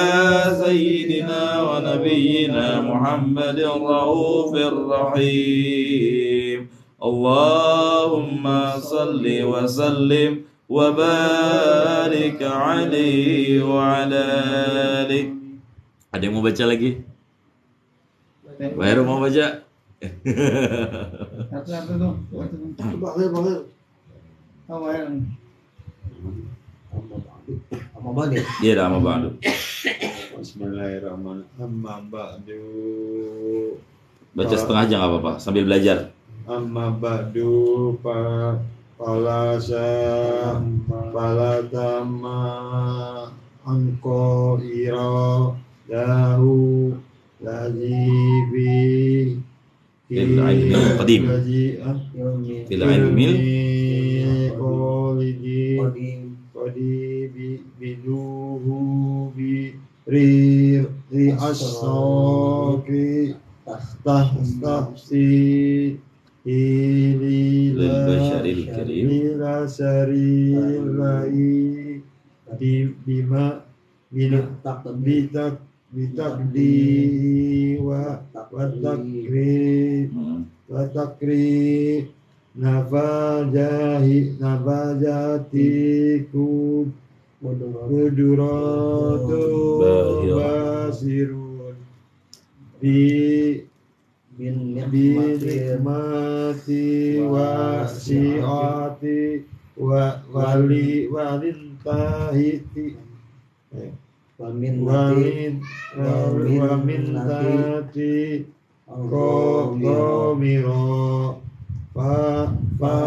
سيدنا ونبينا محمد الرؤوف الرحيم اللهم صل وسلم وبارك عليه وعلى آله. Ada yang mau baca lagi? Baru mau baca? Satu-satu tuh. Bahir. Apa yang? Sama balik. Iya dah sama Bang. Bismillahirrahmanirrahim. Amma ba'du. Baca setengah aja nggak apa-apa sambil belajar. Amma ba'du pala tama angko ira dahu lajibi Fil ilmil qadim. Fil ilmil Qadim. biduhu ri asroki tahsi Lil basyaril karim. ila sarilai bima bitakdi wa takri nafajatiku kuduratu basirun bin binikmati wa siati walintahiti wamin tati komiro falakot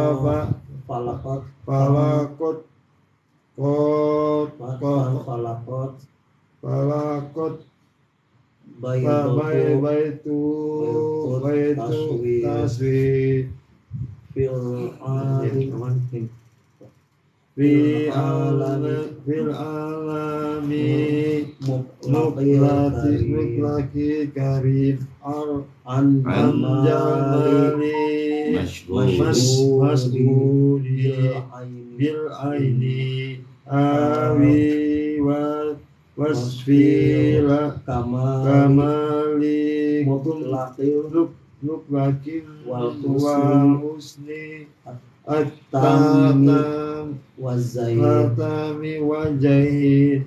baitu taswi fil alami mutlaki karim anjali masbudi bil aini awi wasfila kamali mutlakin wal husni at-tamam watami wajahid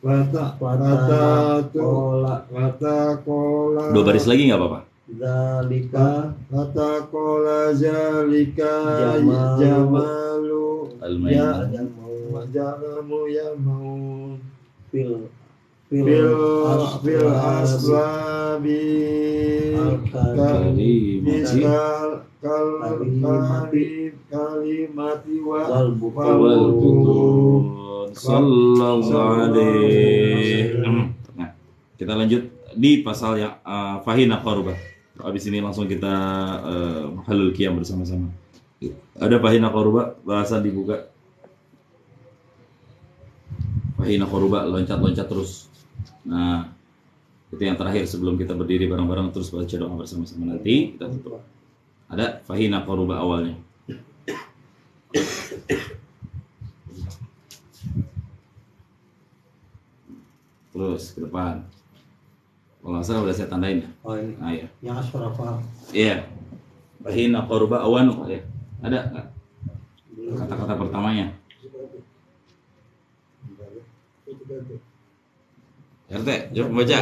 watakola 2 baris lagi nggak apa-apa. watakola zalika jamalu jamamu yamun fil aslabi kalimati wal butun sallallahu alaihi. Nah, kita lanjut di pasal yang fahina qarubah. Habis ini langsung kita halul qiyam bersama-sama. Ada fahina qarubah, bahasan dibuka. Fahina qarubah, loncat-loncat terus. Nah, itu yang terakhir sebelum kita berdiri bareng-bareng terus baca doa bersama-sama. Nanti kita tutup. Ada fahina qarubah awalnya. Terus ke depan. Kalau nggak salah udah saya tandain ya. Oh ini. Nah, ya. Yang asrafa. Iya. Fahina qarubah awanu ya. Ada nggak? Kata-kata pertamanya. RT, coba baca.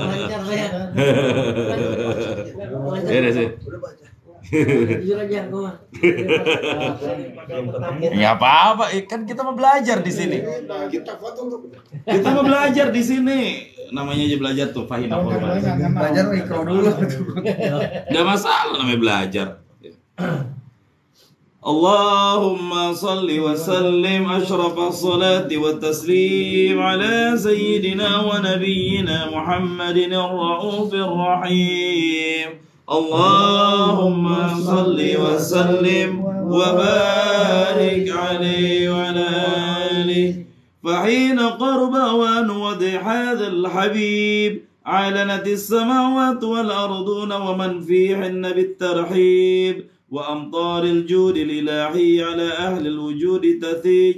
Lancar saya. Ya udah sih. Jujur aja gua. Nggak apa-apa, kan kita mau belajar di sini. Kita mau belajar di sini. Namanya aja belajar tuh, fahina qarubah. Belajar mikro dulu. Nggak masalah namanya belajar. Allahumma salli wa sallim ashrafal salati wa taslim ala sayyidina wa nabiyyina Muhammadin ar-ra'ufir rahim. Allahumma salli wa sallim wa barik alaihi wa ala alihi. فحين قرب أوان وضع هذا الحبيب علنت السماوات والأرضون ومن فيهن بالترحيب وأمطار الجود الإلهي على أهل الوجود تثيج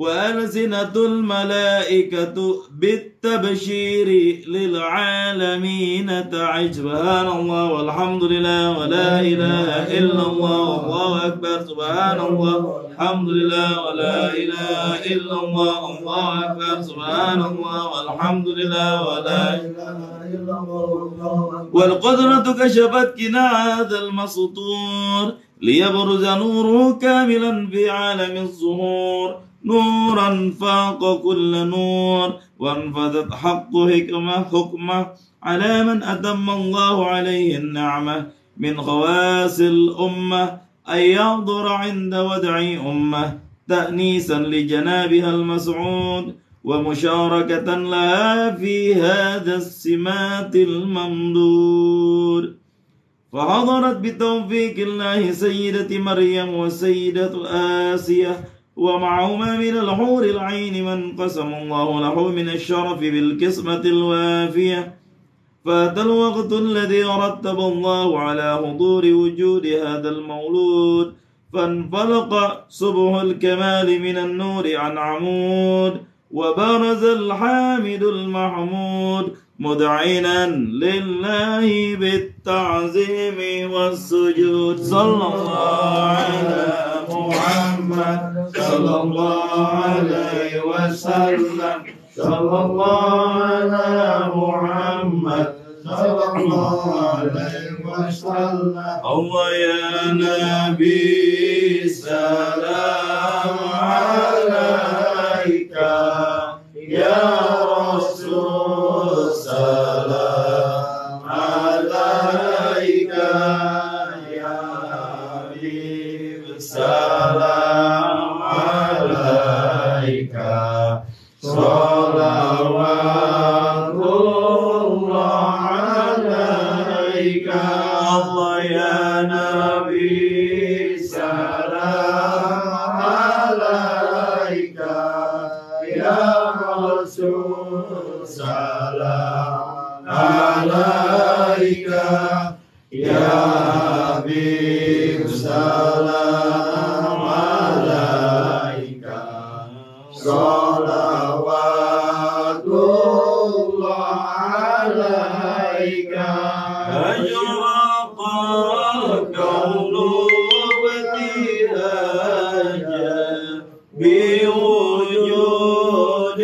وألسنة الملائكة بالتبشير للعالمين تعج سبحان الله والحمد لله ولا إله إلا الله والله أكبر سبحان الله الحمد لله ولا إله إلا الله والله أكبر سبحان الله والحمد لله ولا إله إلا الله والقدرة كشفت كناع هذا المسطور ليبرز نوره كاملا في عالم الظهور نورا فاق كل نور وانفذت حق حكمه على من أتم الله عليه النعمة من خواص الأمة أن يحضر عند ودع أمة تأنيسا لجنابها المسعود ومشاركة لها في هذا السمات الممدود فحضرت بتوفيق الله سيدة مريم وسيدة آسية ومعهما من الحور العين من قسم الله له من الشرف بالقسمة الوافية فأتى الوقت الذي رتب الله على حضور وجود هذا المولود فانفلق صبح الكمال من النور عن عمود وبرز الحامد المحمود مدعنا لله بالتعظيم والسجود صلى الله على محمد صلى الله عليه وسلم صلى الله على محمد صلى الله عليه وسلم الله يا نبي سلام عليك يا رسول سلام عليك يا حبيب سلام عليك صلوات الله عليك الله يا نبي سلام عليك يا رسول سلام عليك يا حبيب سلام عليك صلوات الله عليك أشرق الكون ابتهاجا بوجود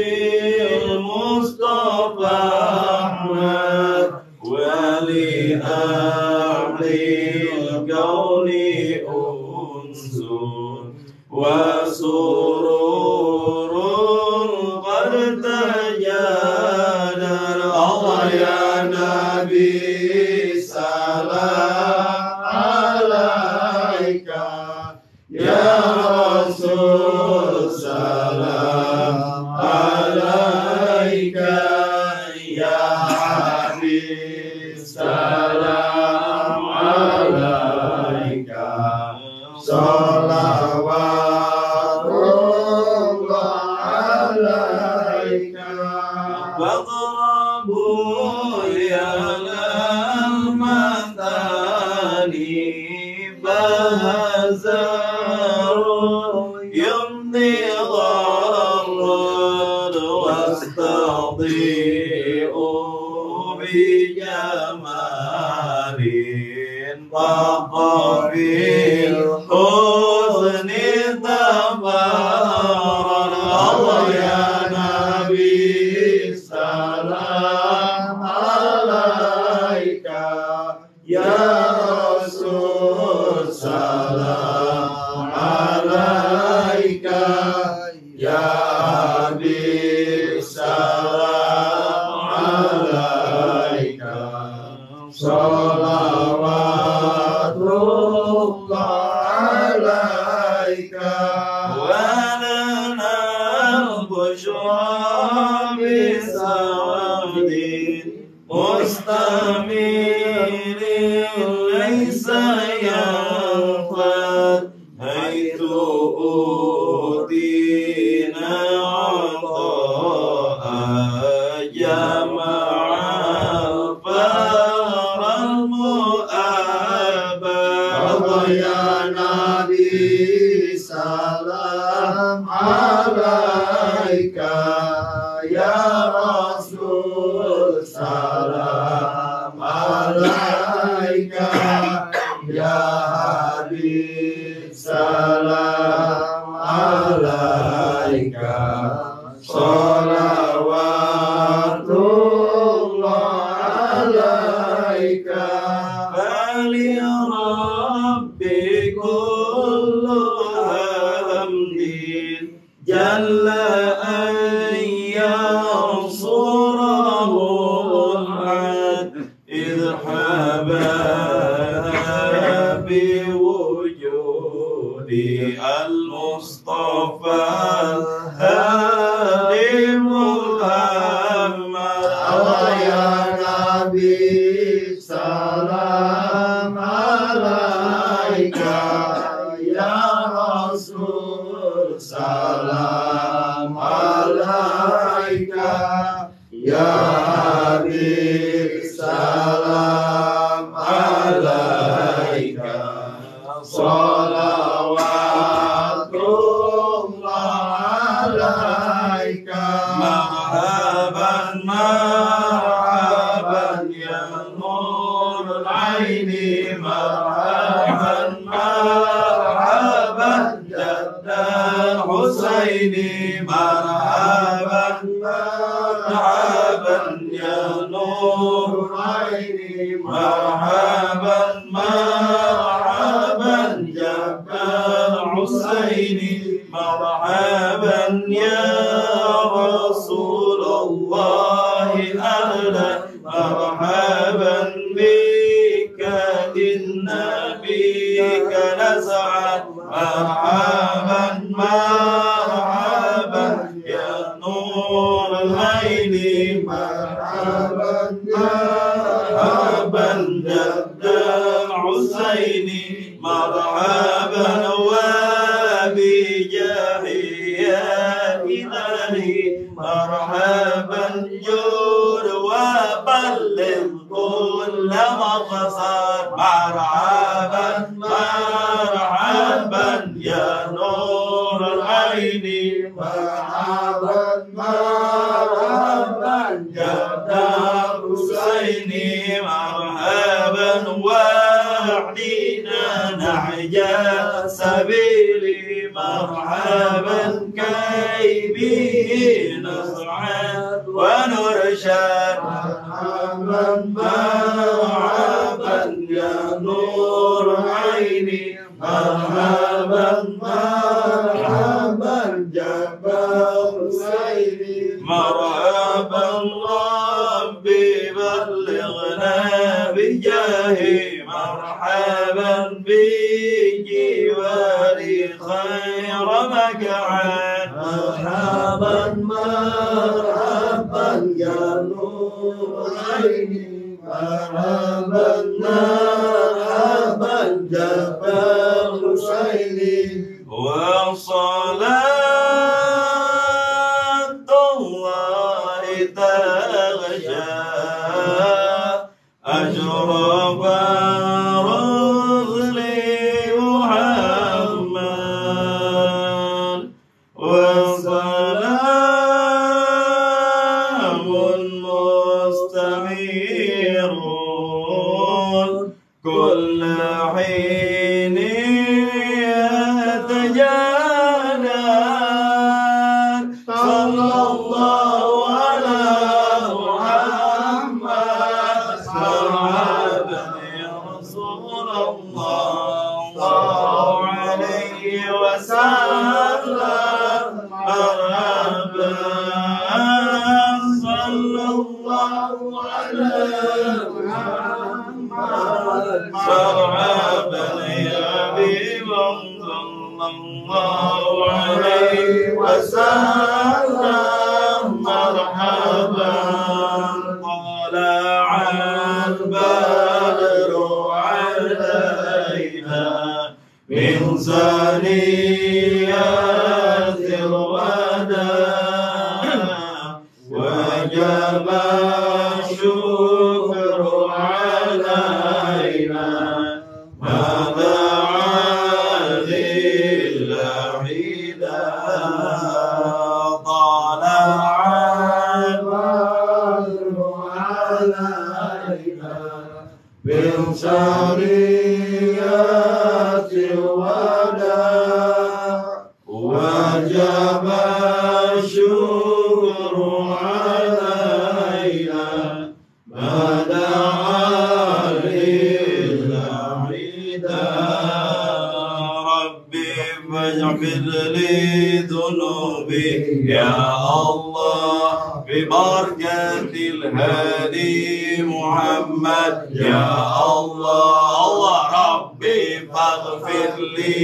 المصطفى أحمد ولأهل الكون أنس وسرور قد تجادل الله يا نبي سلام عليك يا رسول سلام عليك يا حبيب سلام عليك صلوات الله عليك واضربوا يا المثاني فهزروا يمضي غرد واستضيئوا بجمال طاق في الحزن تبارك الله يا نبي سلام عليك يا رسول سلام عليك يا حبيب سلام عليك صلوات الله عليك ولنا البشرى بسعد مستمر ليس ينفد حيث أوتينا عطاء جمع الفار المؤابى يا نبي سلام عليك salam alaika ya Habib salam alaika sholawatullah alaika bali rabbi kullu hamdin jalla المصطفى هادي محمد يا نبي سلام عليك يا رسول سلام عليك يا حبيب سلام عليك صلوات الله عليك مرحبا مرحبا يا نور العين مرحبا مرحبا جد الحسين مرحبا مرحبا يا نور العين مرحبا مرحبا جد الحسين مرحبا يا رسول الله أهلا مرحبا بك إنا بك نسعد مرحبا مرحبا يا نور العين مرحبا مرحبا جد الحسين مرحبا مرحبا جود وبلغ كل مقصد مرحبا مرحبا يا نور العين مرحبا مرحبا يا الحسين مرحبا وحدينا نحجا سبيلي مرحبا كي به نصعد ونرشد مرحبا مرحبا يا نور عيني مرحبا مرحبا جبار سيدي مرحبا ربي بلغنا بجاهي مرحبا بجواري خير مقعد مرحبا مرحبا يا نور عيني مرحبا مرحبا جبار حسيني وصلاة الله تغشى أشرف رسل محمد وسلام مستمر كل حين يتجدد صلى الله على محمد مرحبا يا رسول الله صلى عليه وسلم مرحبا صلى الله على محمد مرحبا يا حبيب صلى الله عليه وسلم مرحبا طلع البدر علينا من ثنيات الوداع وجب الشكر علينا ما دعا لله طلع البدر علينا بشريعة الوداع وجب الشكر علينا ما دعا للعداء ربي فاغفر لي ذنوبي يا الله ببركة الهادي محمد يا الله الله ربي فاغفر لي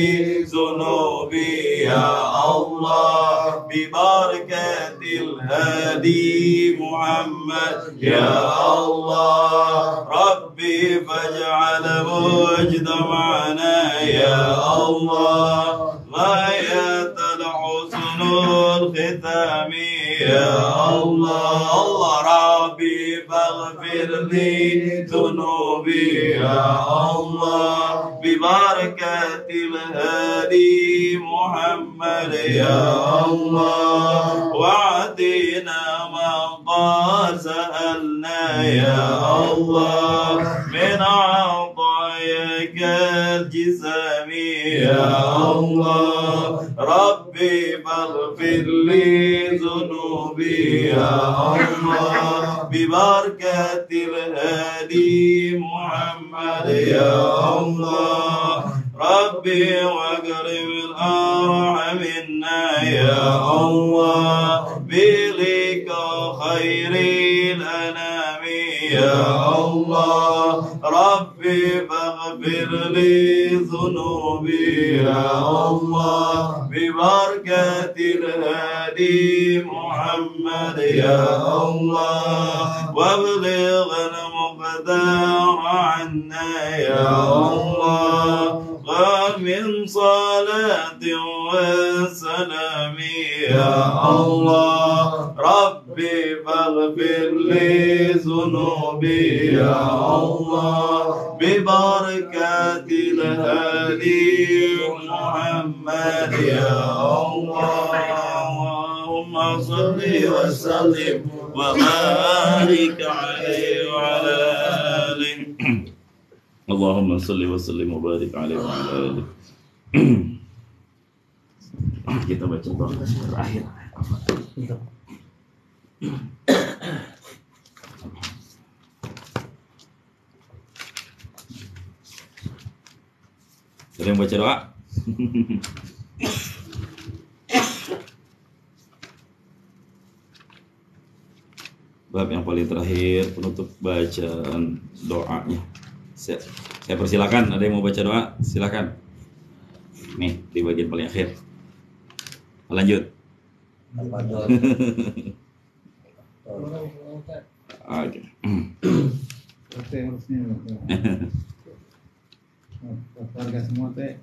ذنوبي يا الله ببركة الهادي محمد يا الله ربي فاجعل مجتمعنا يا الله غاية الحسن الختام يا الله الله ربي فاغفر لي ذنوبي يا الله ببركة الهادي محمد يا الله وعدنا ما قد سألنا يا الله من عطاياك الجسام يا الله ربي فاغفر لي ذنوبي يا الله ببركة الهادي محمد يا الله ربي واكرم الأرحم منا يا الله بلك خير الأنام يا الله ربي فاغفر لي ذنوبي يا الله ببركة الهادي محمد يا الله وابلغ المقدار عنا يا الله من صلاة وسلام يا الله ربي فاغفر لي ذنوبي يا الله ببركة الهادي محمد يا الله اللهم صل وسلم وبارك عليه وعلى آله اللهم صل وسلم وبارك عليه وعلى آله. Kita baca doa terakhir. Ada yang baca doa? Bab yang paling terakhir penutup bacaan doanya. Saya persilakan, ada yang mau baca doa? Silakan. Nih, di bagian paling akhir. Lanjut. Oke. Oke, harusnya. Warga semua teh.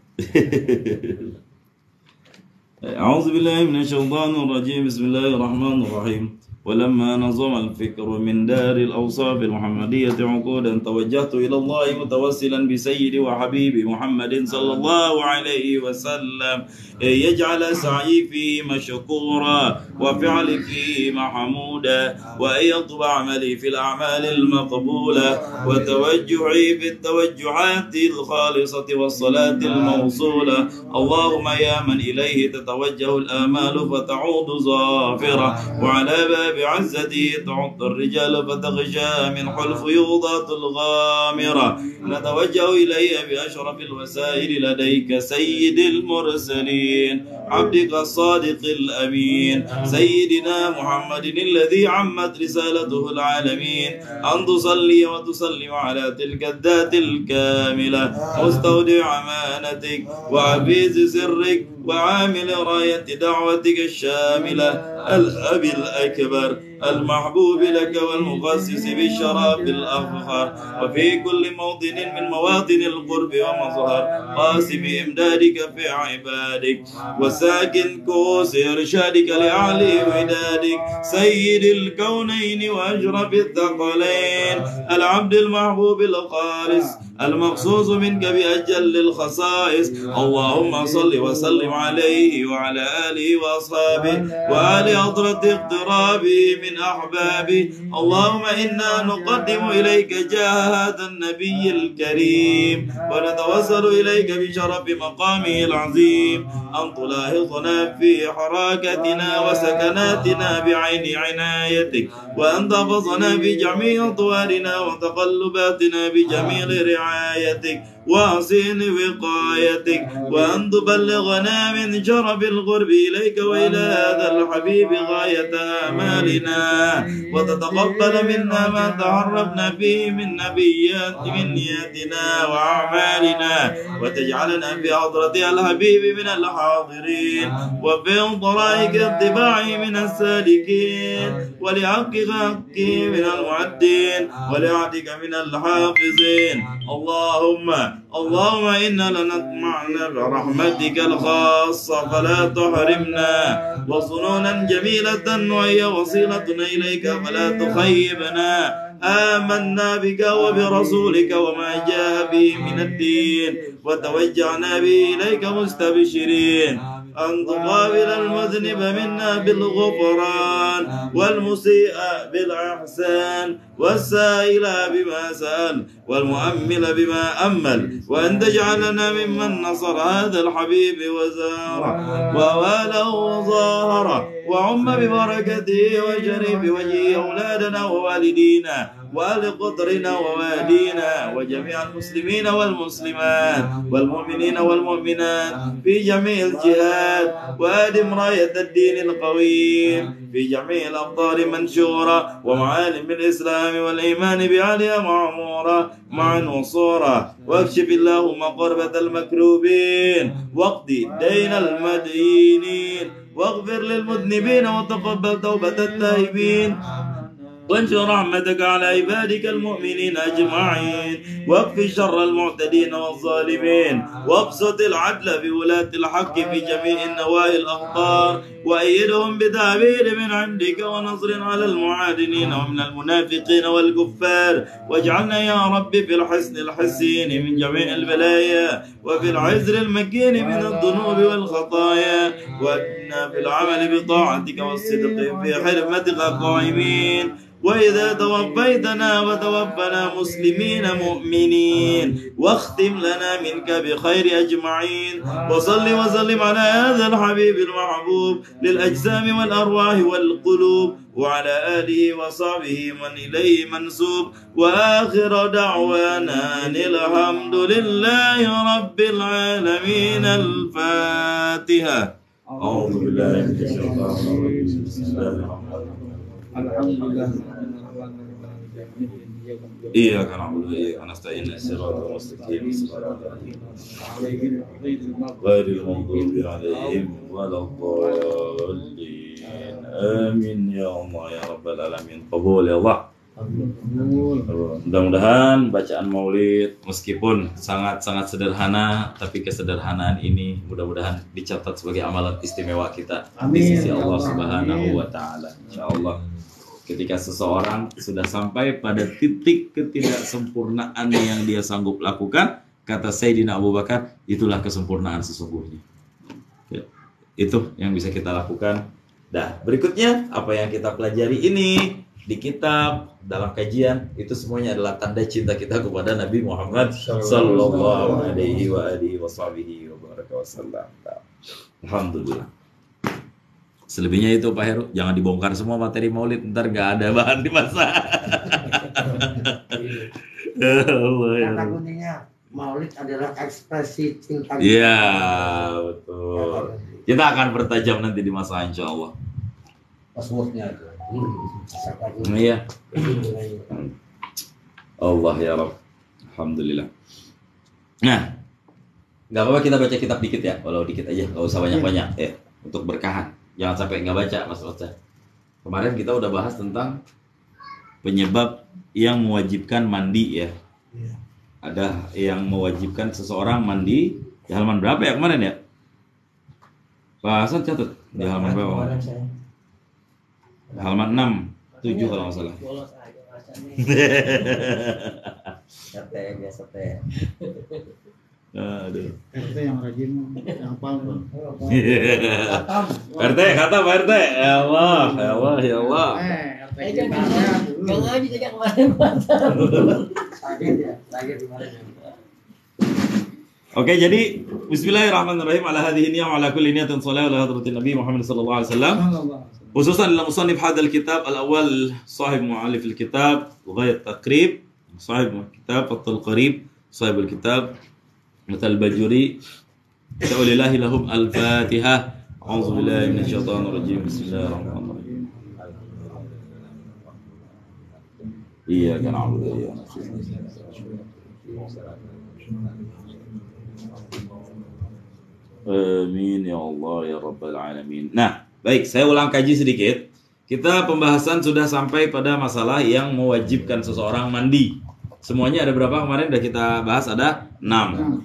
A'udzu billahi minasyaitonir rajim. Bismillahirrahmanirrahim. ولما نظم الفكر من دار الأوصاف المحمدية عقودا توجهت إلى الله متوسلا بسيدي وحبيبي محمد صلى الله عليه وسلم يجعل سعي فيه مشكورا وفعلي فيه محمودا وأن يطبع عملي في الأعمال المقبولة وتوجهي في التوجهات الخالصة والصلاة الموصولة اللهم يا من إليه تتوجه الآمال فتعود ظافرة وعلى باب بعزته تعط الرجال فتغشى منه الفيوضات الغامرة نتوجه إليه بأشرف الوسائل لديك سيد المرسلين عبدك الصادق الأمين سيدنا محمد الذي عمت رسالته العالمين أن تصلي وتسلم على تلك الذات الكاملة مستودع أمانتك وعبيز سرك وعامل راية دعوتك الشاملة الأب الأكبر المحبوب لك والمخصص بالشراب الأفخر وفي كل موطن من مواطن القرب ومظهر قاسم إمدادك في عبادك وساكن كوس إرشادك لأعلي ودادك سيد الكونين وأشرف الثقلين العبد المحبوب الخالص المخصوص منك بأجل الخصائص. اللهم صل وسلم عليه وعلى آله وأصحابه وآل حضرة اقترابه من أحبابه. اللهم إنا نقدم إليك جاه هذا النبي الكريم ونتوسل إليك بشرف مقامه العظيم أن تلاحظنا في حركاتنا وسكناتنا بعين عنايتك، وأن تحفظنا في جميع أطوارنا وتقلباتنا بجميل رعايتك وحسن وقايتك، وأن تبلغنا من شرف القرب إليك وإلى هذا الحبيب غاية آمالنا، وتتقبل منا ما تعرفنا فيه من نياتنا وأعمالنا، وتجعلنا في حضرة الحبيب من الحاضرين، وفي طرائق اتباعه من السالكين، ولحقك حقه من المعدين، ولعدك من الحافظين. اللهم إنا لنطمعنا برحمتك الخاصة فلا تحرمنا، وصنونا جميلة وهي وصيلتنا إليك فلا تخيبنا. آمنا بك وبرسولك وما جاء به من الدين، وتوجهنا به إليك مستبشرين أن تقابل المذنب منا بالغفران، والمسيء بالإحسان، والسائل بما سأل، والمؤمل بما أمل، وأن تجعلنا ممن نصر هذا الحبيب وزاره وواله وظاهره، وعم ببركته وجري بوجهه أولادنا ووالدينا وآل قطرنا ووالدينا وجميع المسلمين والمسلمات والمؤمنين والمؤمنات في جميع الجهات، وأدم راية الدين القويم في جميع الأمطار منشورة، ومعالم الإسلام والإيمان بعليا معمورة معا وصورة، واكشف اللهم قربة المكروبين، واقضي دين المدينين، واغفر للمذنبين، وتقبل توبة التائبين، وانشر رحمتك على عبادك المؤمنين أجمعين، واكف شر المعتدين والظالمين، وابسط العدل بولاة الحق في جميع النواحي الأقطار، وأيدهم بتعبير من عندك ونصر على المعادنين ومن المنافقين والكفار، واجعلنا يا رب في الحسن الحسين من جميع البلايا، وفي العزر المكين من الذنوب والخطايا، وأدنا في العمل بطاعتك والصدق في حرمتك قائمين. وإذا توفيتنا وتوفنا مسلمين مؤمنين، واختم لنا منك بخير أجمعين. وصل وسلم على هذا الحبيب المحبوب للأجسام والأرواح والقلوب، وعلى آله وصحبه من إليه منسوب. وآخر دعوانا أن الحمد لله رب العالمين. الفاتحة. أعوذ بالله من الشيطان الرجيم. بسم الله الرحمن الرحيم. Alhamdulillah. إياك نعبد وإياك نستعين الصراط المستقيم صراط غير المغضوب عليهم ولا الضالين. آمين يا Allah ya Rabbal Alamin. Qabul ya Allah. Mudah-mudahan bacaan maulid meskipun sangat-sangat sederhana, tapi kesederhanaan ini mudah-mudahan dicatat sebagai amalan istimewa kita di sisi Allah Subhanahu wa Ta'ala. Insyaallah ketika seseorang sudah sampai pada titik ketidaksempurnaan yang dia sanggup lakukan, kata Sayyidina Abu Bakar, itulah kesempurnaan sesungguhnya. Ya, itu yang bisa kita lakukan. Nah, berikutnya apa yang kita pelajari ini di kitab, dalam kajian, itu semuanya adalah tanda cinta kita kepada Nabi Muhammad sallallahu alaihi wa alihi wasallam. Alhamdulillah. Selebihnya itu Pak Heru, jangan dibongkar semua materi maulid, ntar nggak ada bahan dimasak. Kata kuncinya maulid adalah ekspresi cinta. Iya, betul. Kita akan bertajam nanti di masa insya Allah. Passwordnya itu. Iya. Allah ya Rabb. Alhamdulillah. Nah, nggak apa-apa kita baca kitab dikit ya, walau dikit aja, nggak usah banyak-banyak ya, untuk berkahan. Jangan sampai nggak baca, Mas Roca. Kemarin kita udah bahas tentang penyebab yang mewajibkan mandi ya. Ada yang mewajibkan seseorang mandi di halaman berapa ya kemarin ya? Pak Hasan catat di halaman berapa? Halaman 6, 7 kalau nggak salah. RT biasa teh. Aduh. RT yang rajin, yang hafal tuh. RT, kata Pak RT. Ya Allah, ya Allah, ya Allah. RT Jangan kita dulu. ngaji sejak kemarin puasa. Sakit ya, sakit kemarin. Oke, jadi bismillahirrahmanirrahim ala hadhihi niyyah wa ala kulli niyatin shalah ala hadratin Nabi Muhammad sallallahu alaihi wasallam. Khususan dalam musannif hadzal kitab al-awwal sahib mu'allif al-kitab ghayat taqrib, sahib kitab fathul qarib, sahib al-kitab Mutal Bajuri. Ta'ulillahi lahum al-Fatihah. A'udzu billahi minasyaitonir rajim. Bismillahirrahmanirrahim. Iyyaka na'budu wa iyyaka Amin ya Allah ya Rabbal Alamin. Nah, baik, saya ulang kaji sedikit. Kita pembahasan sudah sampai pada masalah yang mewajibkan seseorang mandi. Semuanya ada berapa kemarin udah kita bahas? Ada 6.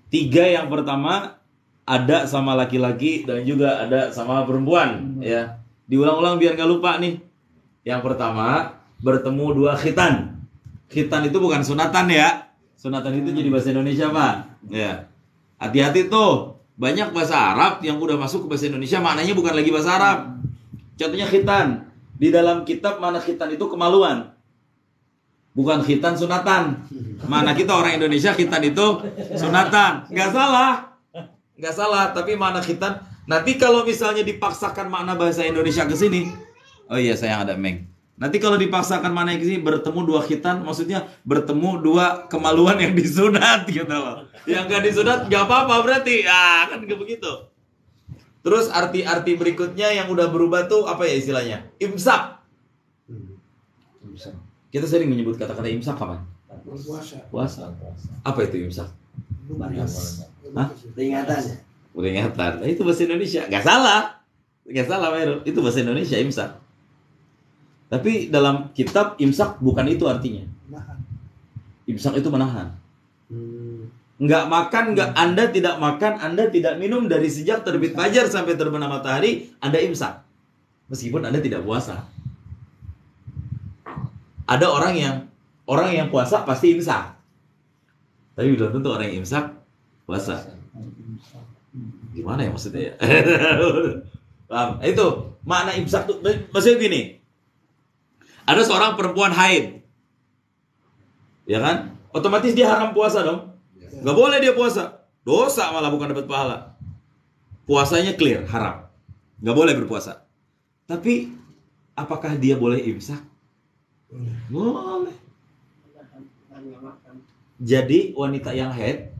3 yang pertama ada sama laki-laki dan juga ada sama perempuan, ya. Diulang-ulang biar nggak lupa nih. Yang pertama, bertemu 2 khitan. Khitan itu bukan sunatan ya. Sunatan itu jadi bahasa Indonesia, Pak. Ya. Hati-hati tuh. Banyak bahasa Arab yang udah masuk ke bahasa Indonesia maknanya bukan lagi bahasa Arab. Contohnya khitan. Di dalam kitab mana khitan itu kemaluan. Bukan khitan sunatan. Mana kita orang Indonesia khitan itu sunatan. Nggak salah. Nggak salah, tapi mana khitan. Nanti kalau misalnya dipaksakan makna bahasa Indonesia ke sini. Oh iya, saya ada Meng. Nanti kalau dipaksakan makna ke sini bertemu 2 khitan, maksudnya bertemu 2 kemaluan yang disunat gitu loh. Yang nggak disunat nggak apa-apa berarti. Ah, kan kayak begitu. Terus arti-arti berikutnya yang udah berubah tuh apa ya istilahnya? Imsak. Kita sering menyebut kata-kata imsak kapan? Puasa. Apa itu imsak? Hah? Peringatan ya. Peringatan. Nah, itu bahasa Indonesia. Nggak salah. Nggak salah, Meru. Itu bahasa Indonesia imsak. Tapi dalam kitab imsak bukan itu artinya. Imsak itu menahan. Nggak makan, Anda tidak makan, Anda tidak minum dari sejak terbit fajar sampai terbenam matahari, Anda imsak. Meskipun Anda tidak puasa. Ada orang yang puasa pasti imsak. Tapi belum tentu orang yang imsak puasa. Gimana ya maksudnya ya? Paham? Itu makna imsak tuh maksudnya gini. Ada seorang perempuan haid. Ya kan? Otomatis dia haram puasa dong. Gak boleh dia puasa. Dosa malah, bukan dapat pahala. Puasanya clear, haram. Gak boleh berpuasa. Tapi apakah dia boleh imsak? Boleh. Jadi wanita yang haid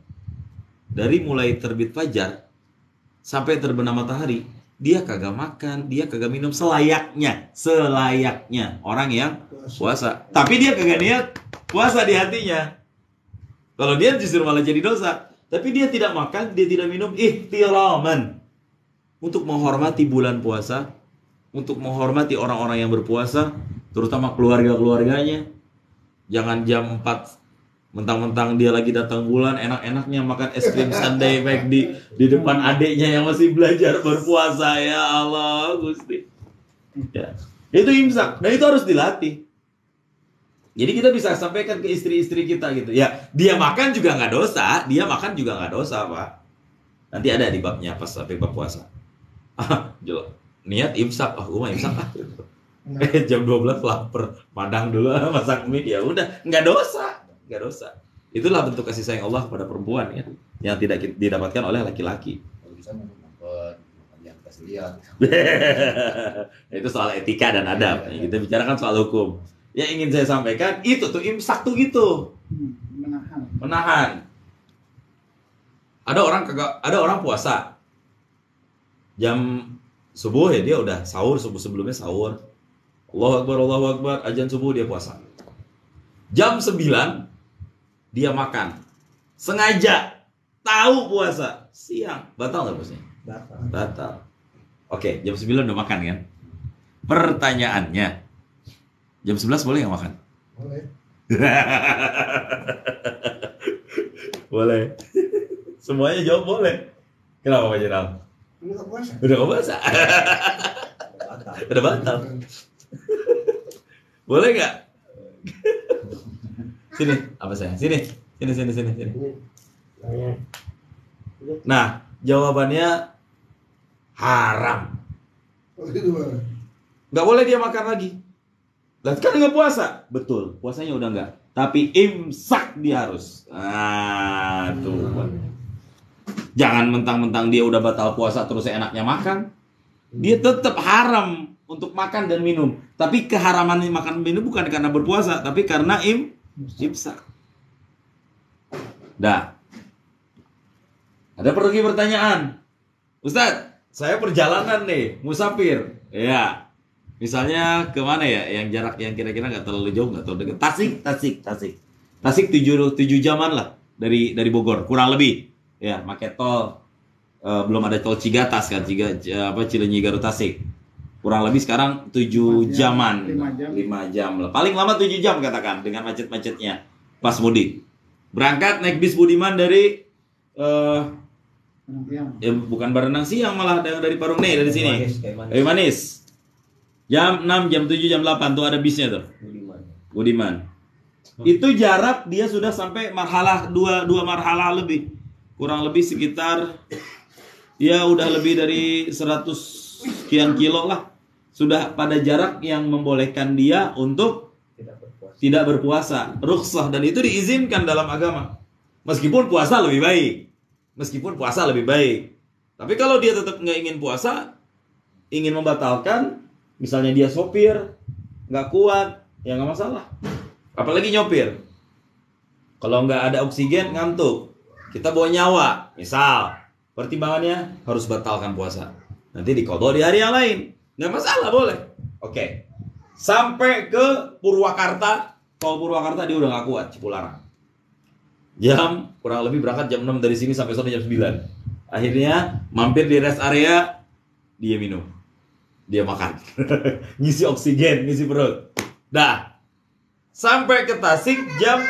dari mulai terbit fajar sampai terbenam matahari, dia kagak makan, dia kagak minum selayaknya orang yang puasa. Tapi dia kagak niat puasa di hatinya. Kalau dia justru malah jadi dosa. Tapi dia tidak makan, dia tidak minum ihtiraman. Untuk menghormati bulan puasa, untuk menghormati orang-orang yang berpuasa, terutama keluarga-keluarganya. Jangan jam 4 mentang-mentang dia lagi datang bulan, enak-enaknya makan es krim sundae baik di depan adiknya yang masih belajar berpuasa. Ya Allah, Gusti. Ya. Itu imsak, dan itu harus dilatih. Jadi kita bisa sampaikan ke istri-istri kita gitu. Ya, dia makan juga nggak dosa, dia makan juga nggak dosa, Pak. Nanti ada di babnya pas sampai bab puasa. Jelas. Niat imsak, gue mah imsak gitu. Jam 12 lapar, padang dulu masak mie, ya udah, nggak dosa. Nggak dosa. Itulah bentuk kasih sayang Allah kepada perempuan ya, yang tidak didapatkan oleh laki-laki. Kalau bisa nonton yang kasih lihat. Itu soal etika dan adab. Kita bicarakan soal hukum. Yang ingin saya sampaikan itu tuh imsak tuh gitu. Menahan. Ada orang puasa. Jam subuh ya dia udah sahur, subuh sebelumnya sahur. Allahu Akbar, azan subuh dia puasa. Jam 9 dia makan. Sengaja tahu puasa. Siang, batal nggak puasanya? Batal. Oke, jam 9 udah makan kan? Pertanyaannya, jam 11 boleh nggak makan? Boleh. Boleh. Semuanya jawab boleh. Kenapa Pak Jenal? Udah nggak puasa. Udah batal. Boleh nggak? Sini, apa sayang? Sini. Nah, jawabannya haram. Nggak boleh dia makan lagi. Lah kan nggak puasa. Betul, puasanya udah nggak. Tapi imsak dia harus. Nah, tuh. Jangan mentang-mentang dia udah batal puasa terus enaknya makan. Dia tetap haram untuk makan dan minum. Tapi keharaman makan dan minum bukan karena berpuasa, tapi karena imsak. Dah. Ada pergi pertanyaan. Ustadz, saya perjalanan nih, musafir. Ya. Misalnya kemana ya? Yang jarak yang kira-kira nggak terlalu jauh, nggak terlalu dekat. Tasik 7 jaman lah dari Bogor, kurang lebih. Ya, pakai tol. Belum ada tol Cigatas kan, Cileunyi Garut Tasik. Kurang lebih sekarang 7 jaman. 5 jam lah. Paling lama 7 jam katakan dengan macet-macetnya pas mudik. Berangkat naik bis Budiman dari bukan Barenang Siang, malah dari Parung Nih, dari sini. Kayu Manis. Jam 6, jam 7, jam 8 tuh ada bisnya tuh. Budiman. Itu jarak dia sudah sampai marhalah 2 marhalah lebih. Kurang lebih sekitar ya udah lebih dari 100 sekian kilo lah. Sudah pada jarak yang membolehkan dia untuk tidak berpuasa. Rukhsah, dan itu diizinkan dalam agama. Meskipun puasa lebih baik. Tapi kalau dia tetap nggak ingin puasa, ingin membatalkan, misalnya dia sopir, nggak kuat, ya nggak masalah. Apalagi nyopir. Kalau nggak ada oksigen, ngantuk. Kita bawa nyawa, misal. Pertimbangannya harus batalkan puasa. Nanti diqadha di hari yang lain. Nggak masalah, boleh. Oke. Sampai ke Purwakarta. Kalau Purwakarta dia udah nggak kuat, Cipularang. Jam kurang lebih berangkat jam 6 dari sini sampai sore jam 9. Akhirnya mampir di rest area, dia minum. Dia makan. Ngisi oksigen, ngisi perut. Dah. Sampai ke Tasik jam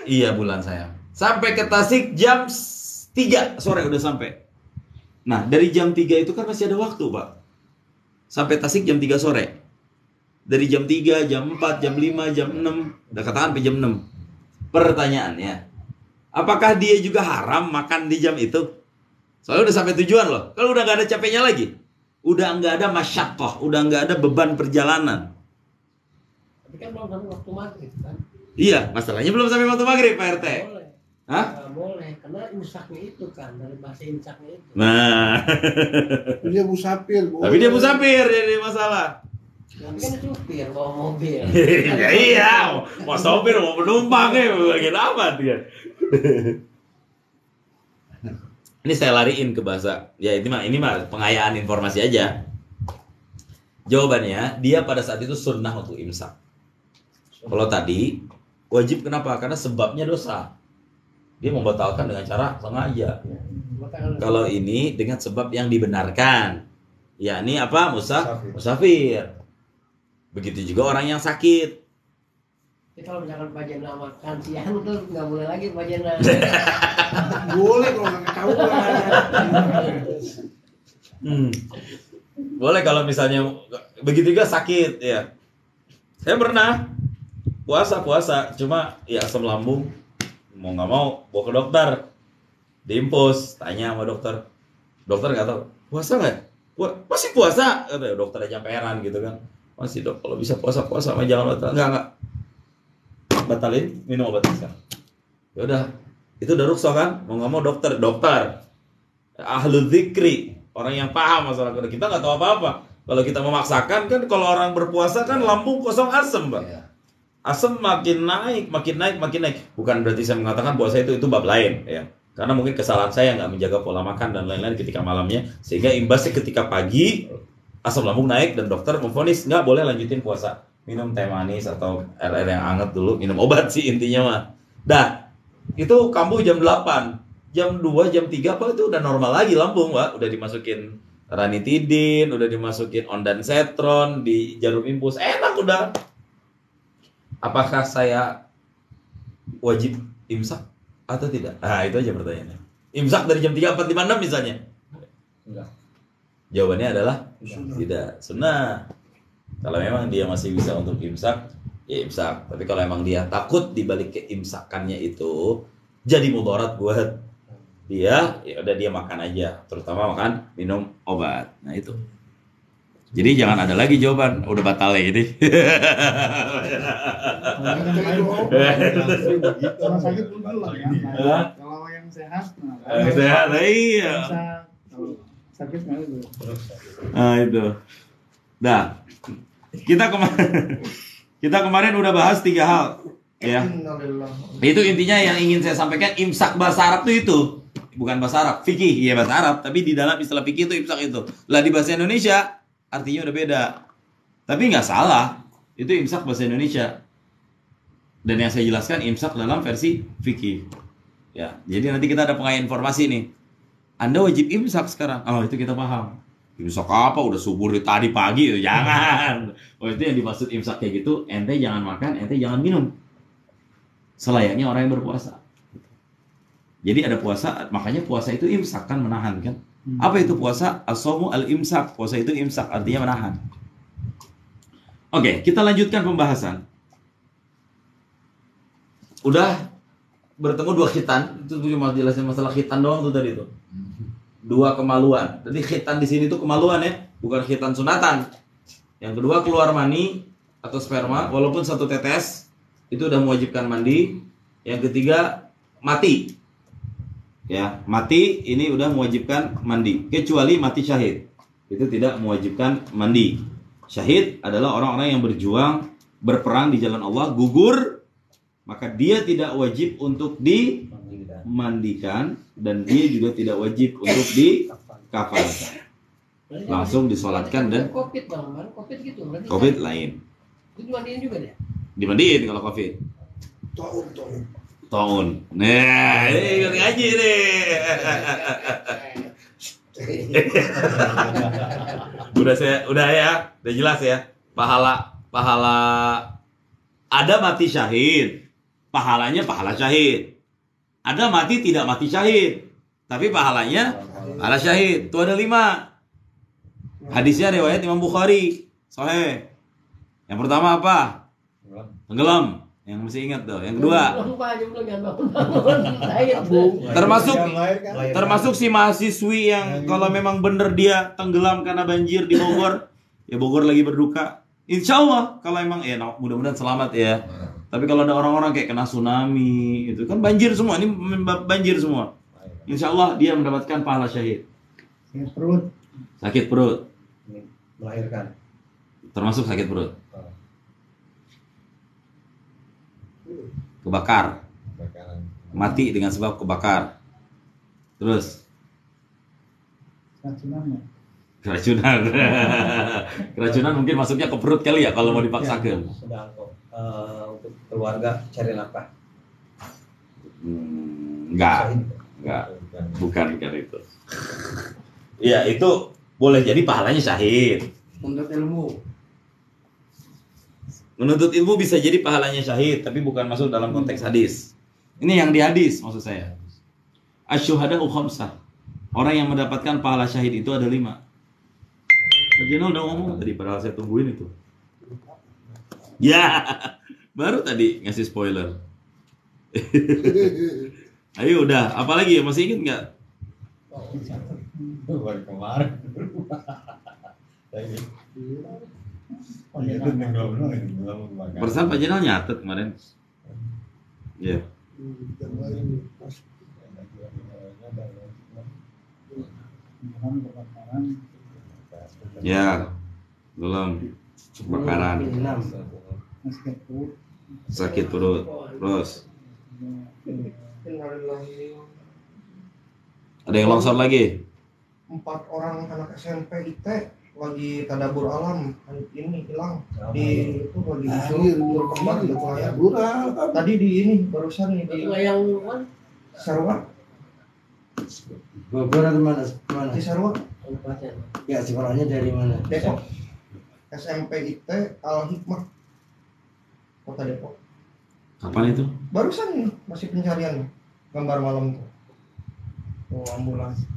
iya bulan sayang. Sampai ke Tasik jam 3 sore udah sampai. Nah, dari jam 3 itu kan masih ada waktu, Pak. Sampai Tasik jam 3 sore. Dari jam 3, jam 4, jam 5, jam 6, udah katakan sampai jam 6. Pertanyaannya, apakah dia juga haram makan di jam itu? Soalnya udah sampai tujuan loh. Kalau udah nggak ada capeknya lagi, udah nggak ada masyaqqah, udah nggak ada beban perjalanan. Tapi kan belum sampai waktu maghrib kan? Iya, masalahnya belum sampai waktu maghrib, Pak RT. Boleh. Hah? Nggak boleh, karena imsaknya itu kan, dari bahasa imsaknya itu. Nah, Dia musafir. tapi dia musafir, jadi masalah. Tapi kan supir bawa mobil. Ya iya, mau sopir mau penumpang bagian apa dia? Ini saya lariin ke bahasa. Ya ini mah pengayaan informasi aja. Jawabannya, dia pada saat itu sunnah untuk imsak. Kalau tadi wajib, kenapa? Karena sebabnya dosa. Dia membatalkan dengan cara sengaja. Kalau ini dengan sebab yang dibenarkan, yakni apa? Musafir. Begitu juga orang yang sakit. Jadi kalau misalkan Pak Jena makan siang tuh nggak boleh lagi Pak Jena. Boleh kalau nggak ketahuan. Boleh kalau misalnya begitu juga sakit ya. Saya pernah puasa, cuma ya asam lambung, mau nggak mau bawa ke dokter, diimpus, tanya sama dokter nggak tahu puasa nggak? Masih puasa, kata dokter aja heran gitu kan. Masih dok, kalau bisa puasa sama jangan batal. Enggak. Batalin, minum obat sekarang. Ya udah, itu udah rukhsah kan? Mau nggak mau dokter, ahlu dzikri, orang yang paham masalah kita nggak tahu apa-apa. Kalau kita memaksakan kan, kalau orang berpuasa kan lambung kosong asam, Pak. Asam makin naik. Bukan berarti saya mengatakan puasa itu bab lain, ya. Karena mungkin kesalahan saya nggak menjaga pola makan dan lain-lain ketika malamnya, sehingga imbasnya ketika pagi asam lambung naik dan dokter memvonis nggak boleh lanjutin puasa, minum teh manis atau air yang hangat dulu, minum obat sih intinya mah. Dah, itu kambuh jam 8, jam 2, jam 3 Pak itu udah normal lagi lambung, Pak. Udah dimasukin ranitidin, udah dimasukin ondansetron, di jarum infus, enak udah. Apakah saya wajib imsak atau tidak? Nah, itu aja pertanyaannya. Imsak dari jam 3, 4, 5, 6 misalnya? Enggak. Jawabannya adalah tidak, sunnah. Kalau memang dia masih bisa untuk imsak, ya imsak. Tapi kalau emang dia takut dibalik keimsakannya itu jadi mudarat buat dia, ya udah dia makan aja, terutama makan minum obat. Nah itu. Jadi jangan ada lagi jawaban udah batal ya ini. Kalau sakit pun lah ya. Kalau yang sehat, Sehat, iya. kalau sakit nggak itu. Nah itu. Nah, kita kemarin udah bahas 3 hal, ya. Itu intinya yang ingin saya sampaikan, imsak bahasa Arab itu bukan bahasa Arab, fikih ya bahasa Arab, tapi di dalam istilah fikih itu imsak itu. Lah di bahasa Indonesia artinya udah beda. Tapi nggak salah, itu imsak bahasa Indonesia. Dan yang saya jelaskan imsak dalam versi fikih. Ya, jadi nanti kita ada pengayaan informasi nih. Anda wajib imsak sekarang. Oh, itu kita paham. Imsak apa? Udah subuh dari tadi pagi, jangan. Oh, itu yang dimaksud imsak kayak gitu. Ente jangan makan, ente jangan minum. Selayaknya orang yang berpuasa. Jadi ada puasa, makanya puasa itu imsak kan, menahan kan. Apa itu puasa? As-shaumu al-imsak. Puasa itu imsak, artinya menahan. Oke, kita lanjutkan pembahasan. Udah bertemu 2 khitan, itu cuma jelasin masalah khitan doang tuh tadi tuh. 2 kemaluan. Jadi khitan di sini tuh kemaluan ya, bukan khitan sunatan. Yang kedua keluar mani atau sperma, walaupun 1 tetes itu udah mewajibkan mandi. Yang ketiga mati. Ya, mati ini udah mewajibkan mandi, kecuali mati syahid. Itu tidak mewajibkan mandi. Syahid adalah orang-orang yang berjuang, berperang di jalan Allah, gugur, maka dia tidak wajib untuk dimandikan dan dia juga tidak wajib untuk dikafankan. Langsung disolatkan dan Covid bang, Covid gitu. Berarti Covid lain. itu dimandiin juga dia. Dimandiin kalau Covid. Tahun. Nah, ini ikut ngaji nih. udah jelas ya. Pahala ada mati syahid. Pahalanya pahala syahid. Ada mati tidak mati syahid. Tapi pahalanya pahala syahid. Itu ada 5. Hadisnya riwayat Imam Bukhari. Sahih. Yang pertama apa? Tenggelam. Yang mesti ingat tuh. Yang kedua, termasuk si mahasiswi yang kalau memang bener dia tenggelam karena banjir di Bogor, ya Bogor lagi berduka. Insya Allah kalau emang mudah-mudahan selamat ya. Tapi kalau ada orang-orang kayak kena tsunami, itu kan banjir semua. Ini banjir semua. Insya Allah dia mendapatkan pahala syahid. Sakit perut. Melahirkan. Termasuk sakit perut. Kebakar. Mati dengan sebab kebakar. Terus keracunan. Keracunan mungkin masuknya ke perut kali ya kalau mau dipaksakan. Sedang untuk keluarga cari nafkah. Enggak, bukan itu. Ya itu boleh jadi pahalanya syahid. Menuntut ilmu bisa jadi pahalanya syahid, tapi bukan masuk dalam konteks hadis. Ini yang di hadis maksud saya. Asyuhada'u khamsah. Orang yang mendapatkan pahala syahid itu ada 5. Jenal udah ngomong tadi, padahal saya tungguin itu. Ya, baru tadi ngasih spoiler. Ayo udah, apalagi ya, masih inget nggak? Baru kemarin. Perasaan Pak Jenal nyatet kemarin. Iya. Ya, belum kebakaran. Sakit perut. Terus ada yang longsor lagi? 4 orang anak SMP IT lagi tadabur alam ini hilang di itu lagi disuruh berkembang di Kulayang. Tadi di ini barusan nih di yang Sarwa. Bogor atau mana? Di Sarwa. Ya, sekolahnya dari mana? Depok. SMP IT Al Hikmah. Kota Depok. Kapan itu? Barusan nih masih pencarian gambar malam tuh. Oh, ambulans.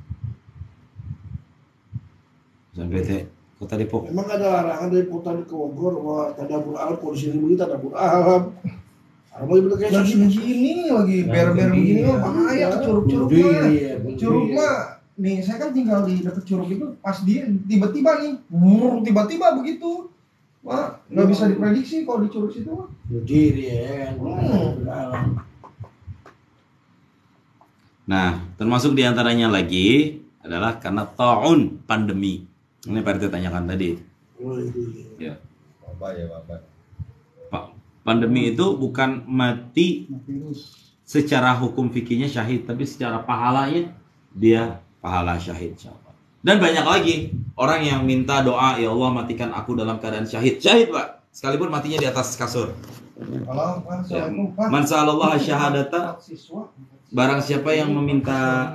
Sampai Kota Depok. Memang ada larangan dari kota ke Bogor bahwa tadabur alam, polisi begini tadabur alam. Kalau begitu kayak Lagi begini, lagi ber-ber begini mah bahaya ke curug-curug mah. Curug mah, nih saya kan tinggal di dekat curug itu, pas dia tiba-tiba nih, tiba-tiba begitu. Wah, nggak bisa diprediksi kalau di curug situ mah. diri ya kan. Nah, termasuk diantaranya lagi adalah karena ta'un, pandemi. Ini Pak RT tanyakan tadi. Ya. Pandemi itu bukan mati secara hukum fikihnya syahid, tapi secara pahalanya dia pahala syahid. Dan banyak lagi orang yang minta doa, ya Allah matikan aku dalam keadaan syahid. Syahid Pak, sekalipun matinya di atas kasur. Ya. Man sa'alallah syahadata, barang siapa yang meminta,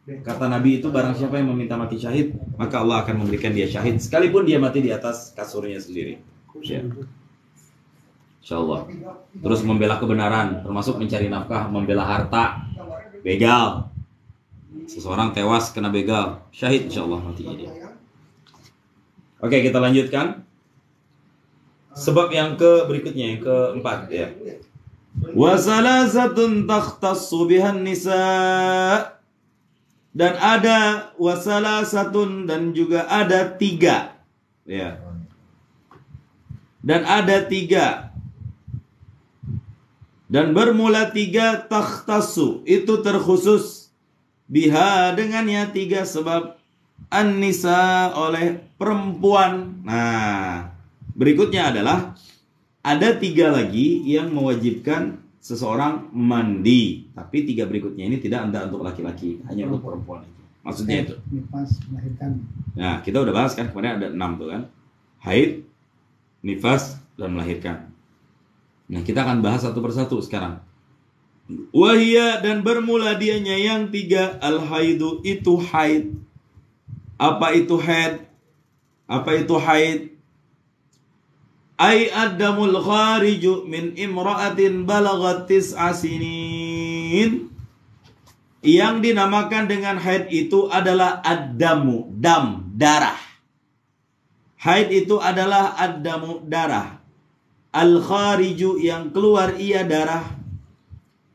kata Nabi itu, barang siapa yang meminta mati syahid, maka Allah akan memberikan dia syahid sekalipun dia mati di atas kasurnya sendiri. Ya. Insyaallah. Terus membela kebenaran, termasuk mencari nafkah, membela harta, begal. Seseorang tewas kena begal, syahid insyaallah matinya dia. Oke, kita lanjutkan. Sebab yang berikutnya, yang keempat ya. Wa salasatun takhtassu bihan nisa. Dan ada wasalasatun, dan juga ada 3 ya. Dan ada 3. Dan bermula 3 takhtassu, itu terkhusus biha dengannya 3 sebab an-nisa oleh perempuan. Nah, berikutnya adalah ada 3 lagi yang mewajibkan seseorang mandi, tapi 3 berikutnya ini tidak ada untuk laki-laki, hanya untuk perempuan. Maksudnya itu. Nifas, melahirkan. Nah, kita udah bahas kan kemarin ada 6 tuh kan. Haid, nifas, dan melahirkan. Nah, kita akan bahas satu persatu sekarang. Wahia, dan bermula dianya yang 3, al-haidu, itu haid. Apa itu haid? Apa itu haid? Ai ad-damul khariju min imra'atin balaghat 9 sinin. Yang dinamakan dengan haid itu adalah ad-damu, dam, darah. Haid itu adalah ad-damu, darah. Al-khariju, yang keluar ia darah.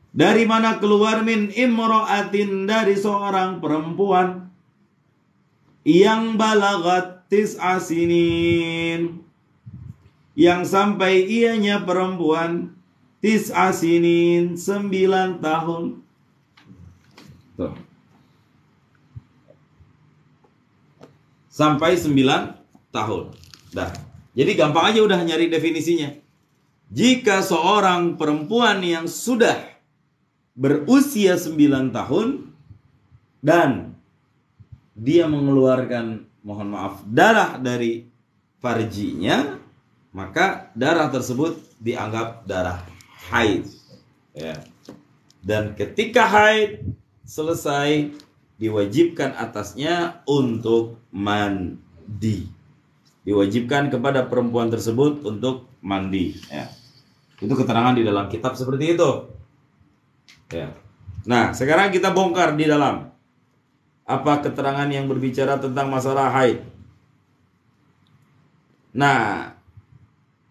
Dari mana keluar? Min imra'atin, dari seorang perempuan. Yang balaghat 9 sinin, yang sampai ianya perempuan 9 sinin, 9 tahun. Tuh. Sampai 9 tahun. Dah. Jadi gampang aja udah nyari definisinya. Jika seorang perempuan yang sudah berusia 9 tahun dan dia mengeluarkan, mohon maaf, darah dari farjinya, maka darah tersebut dianggap darah haid. Ya. Dan ketika haid selesai, diwajibkan atasnya untuk mandi. Diwajibkan kepada perempuan tersebut untuk mandi. Ya. Itu keterangan di dalam kitab seperti itu. Ya. Nah, sekarang kita bongkar di dalam apa keterangan yang berbicara tentang masalah haid. Nah,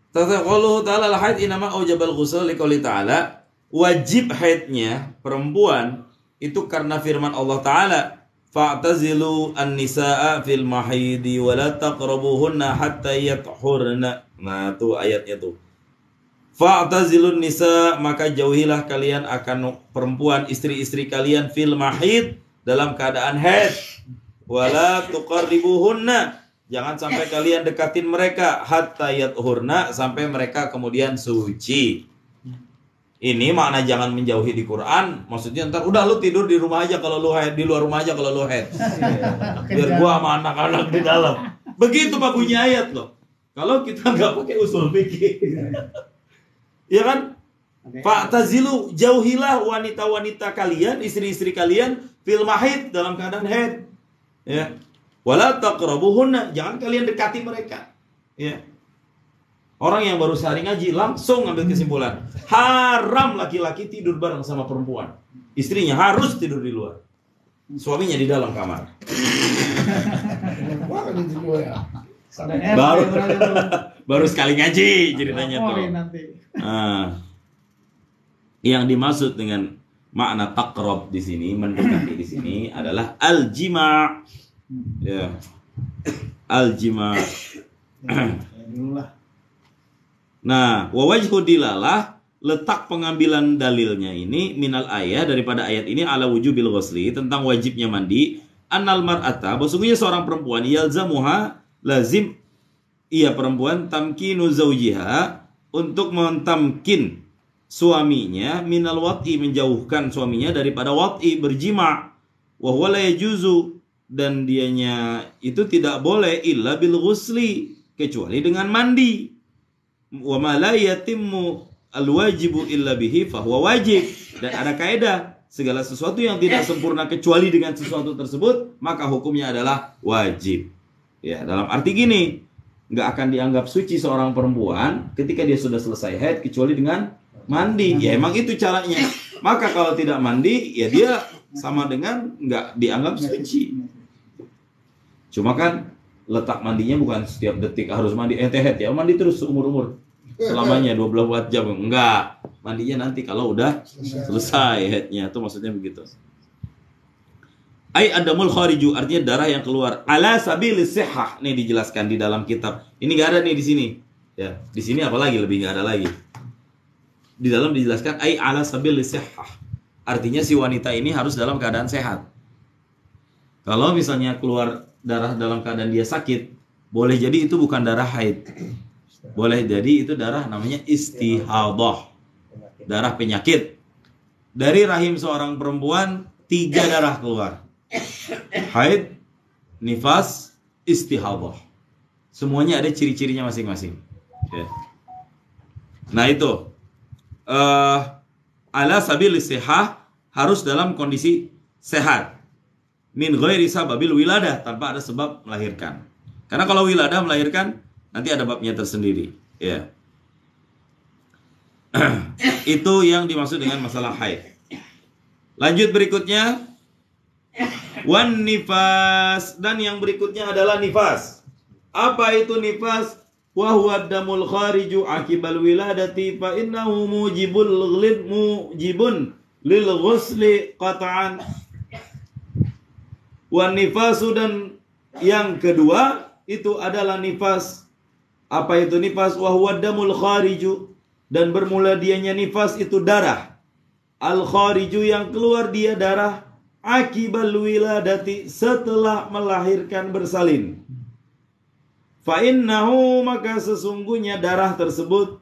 Taqulu ta'ala al-haid inama aujabal ghusl liqouli ta'ala, wajib haidnya perempuan itu karena firman Allah Ta'ala, fa'tazilu an-nisaa fil mahidi wa la taqrabuhunna hatta yathurna. Nah, itu ayatnya tuh. Fa'tazilun nisa, maka jauhilah kalian akan perempuan, istri-istri kalian, fil mahid, dalam keadaan haid. Wala tuqarribuhunna, jangan sampai kalian dekatin mereka, hatta yathurna, sampai mereka kemudian suci. Ini makna jangan menjauhi di Quran, maksudnya ntar udah lu tidur di rumah aja kalau lu haid, di luar rumah aja kalau lu haid. Biar gua sama anak-anak di dalam. Begitu Pak bunyi ayat loh. Kalau kita nggak pakai usul fikih. Ya kan? Fa'tazilu, jauhilah wanita-wanita kalian, istri-istri kalian, fil mahid, dalam keadaan haid. Ya. Wala taqrabuhunna, jangan kalian dekati mereka. Ya. Orang yang baru sehari ngaji langsung ngambil kesimpulan, haram laki-laki tidur bareng sama perempuan. Istrinya harus tidur di luar, suaminya di dalam kamar. Baru baru sekali ngaji ceritanya tuh. nanti. Nah, yang dimaksud dengan makna taqrab di sini, mendekati di sini adalah al-jima'. Ya. Al-jima'. Nah, wa wajhu dilalah, letak pengambilan dalilnya ini minal ayat, daripada ayat ini ala wujubil ghusli, tentang wajibnya mandi, annal mar'ata, bahwasanya seorang perempuan yalzamuha, lazim ia perempuan tamkinu zawjiha, untuk mentamkin suaminya, minal wat'i, menjauhkan suaminya daripada wat'i, berjima', wa huwa la yajuzu, dan dianya itu tidak boleh illa bil ghusli, kecuali dengan mandi. Wa ma la yatimmu al wajibu illa bihi fa huwa wajib, dan ada kaidah, segala sesuatu yang tidak sempurna kecuali dengan sesuatu tersebut maka hukumnya adalah wajib. Ya, dalam arti gini, nggak akan dianggap suci seorang perempuan ketika dia sudah selesai haid kecuali dengan mandi. Ya emang itu caranya. Maka kalau tidak mandi, ya dia sama dengan nggak dianggap suci. Cuma kan letak mandinya bukan setiap detik harus mandi haid ya, mandi terus seumur-umur selamanya 24 jam. Enggak, mandinya nanti kalau udah selesai haidnya, itu maksudnya begitu. Ai adamul khariju, artinya darah yang keluar ala sabilis sihah. Nih dijelaskan di dalam kitab. Ini enggak ada nih di sini. Ya, di sini apalagi lebih enggak ada lagi. Di dalam dijelaskan ai ala sabilis sihah. Artinya si wanita ini harus dalam keadaan sehat. Kalau misalnya keluar darah dalam keadaan dia sakit, boleh jadi itu bukan darah haid. Boleh jadi itu darah namanya istihadah, darah penyakit. Dari rahim seorang perempuan 3 darah keluar: haid, nifas, istihadah. Semuanya ada ciri-cirinya masing-masing. Ya. Nah itu ala sabilis sihah, harus dalam kondisi sehat. Min ghairi sababil wiladah, tanpa ada sebab melahirkan. Karena kalau wiladah melahirkan, nanti ada babnya tersendiri. Ya. Itu yang dimaksud dengan masalah haid. Lanjut berikutnya, wan nifas, dan yang berikutnya adalah nifas. Apa itu nifas? Wa huwa damul khariju akibal wiladati fa innahu mujibun lil ghusli qat'an. Wan nifasu, dan yang kedua itu adalah nifas. Apa itu nifas? Wa huwa damul khariju, dan bermula dianya nifas itu darah. Al khariju, yang keluar dia darah, akibal wiladati, setelah melahirkan bersalin. Fa innahu, maka sesungguhnya darah tersebut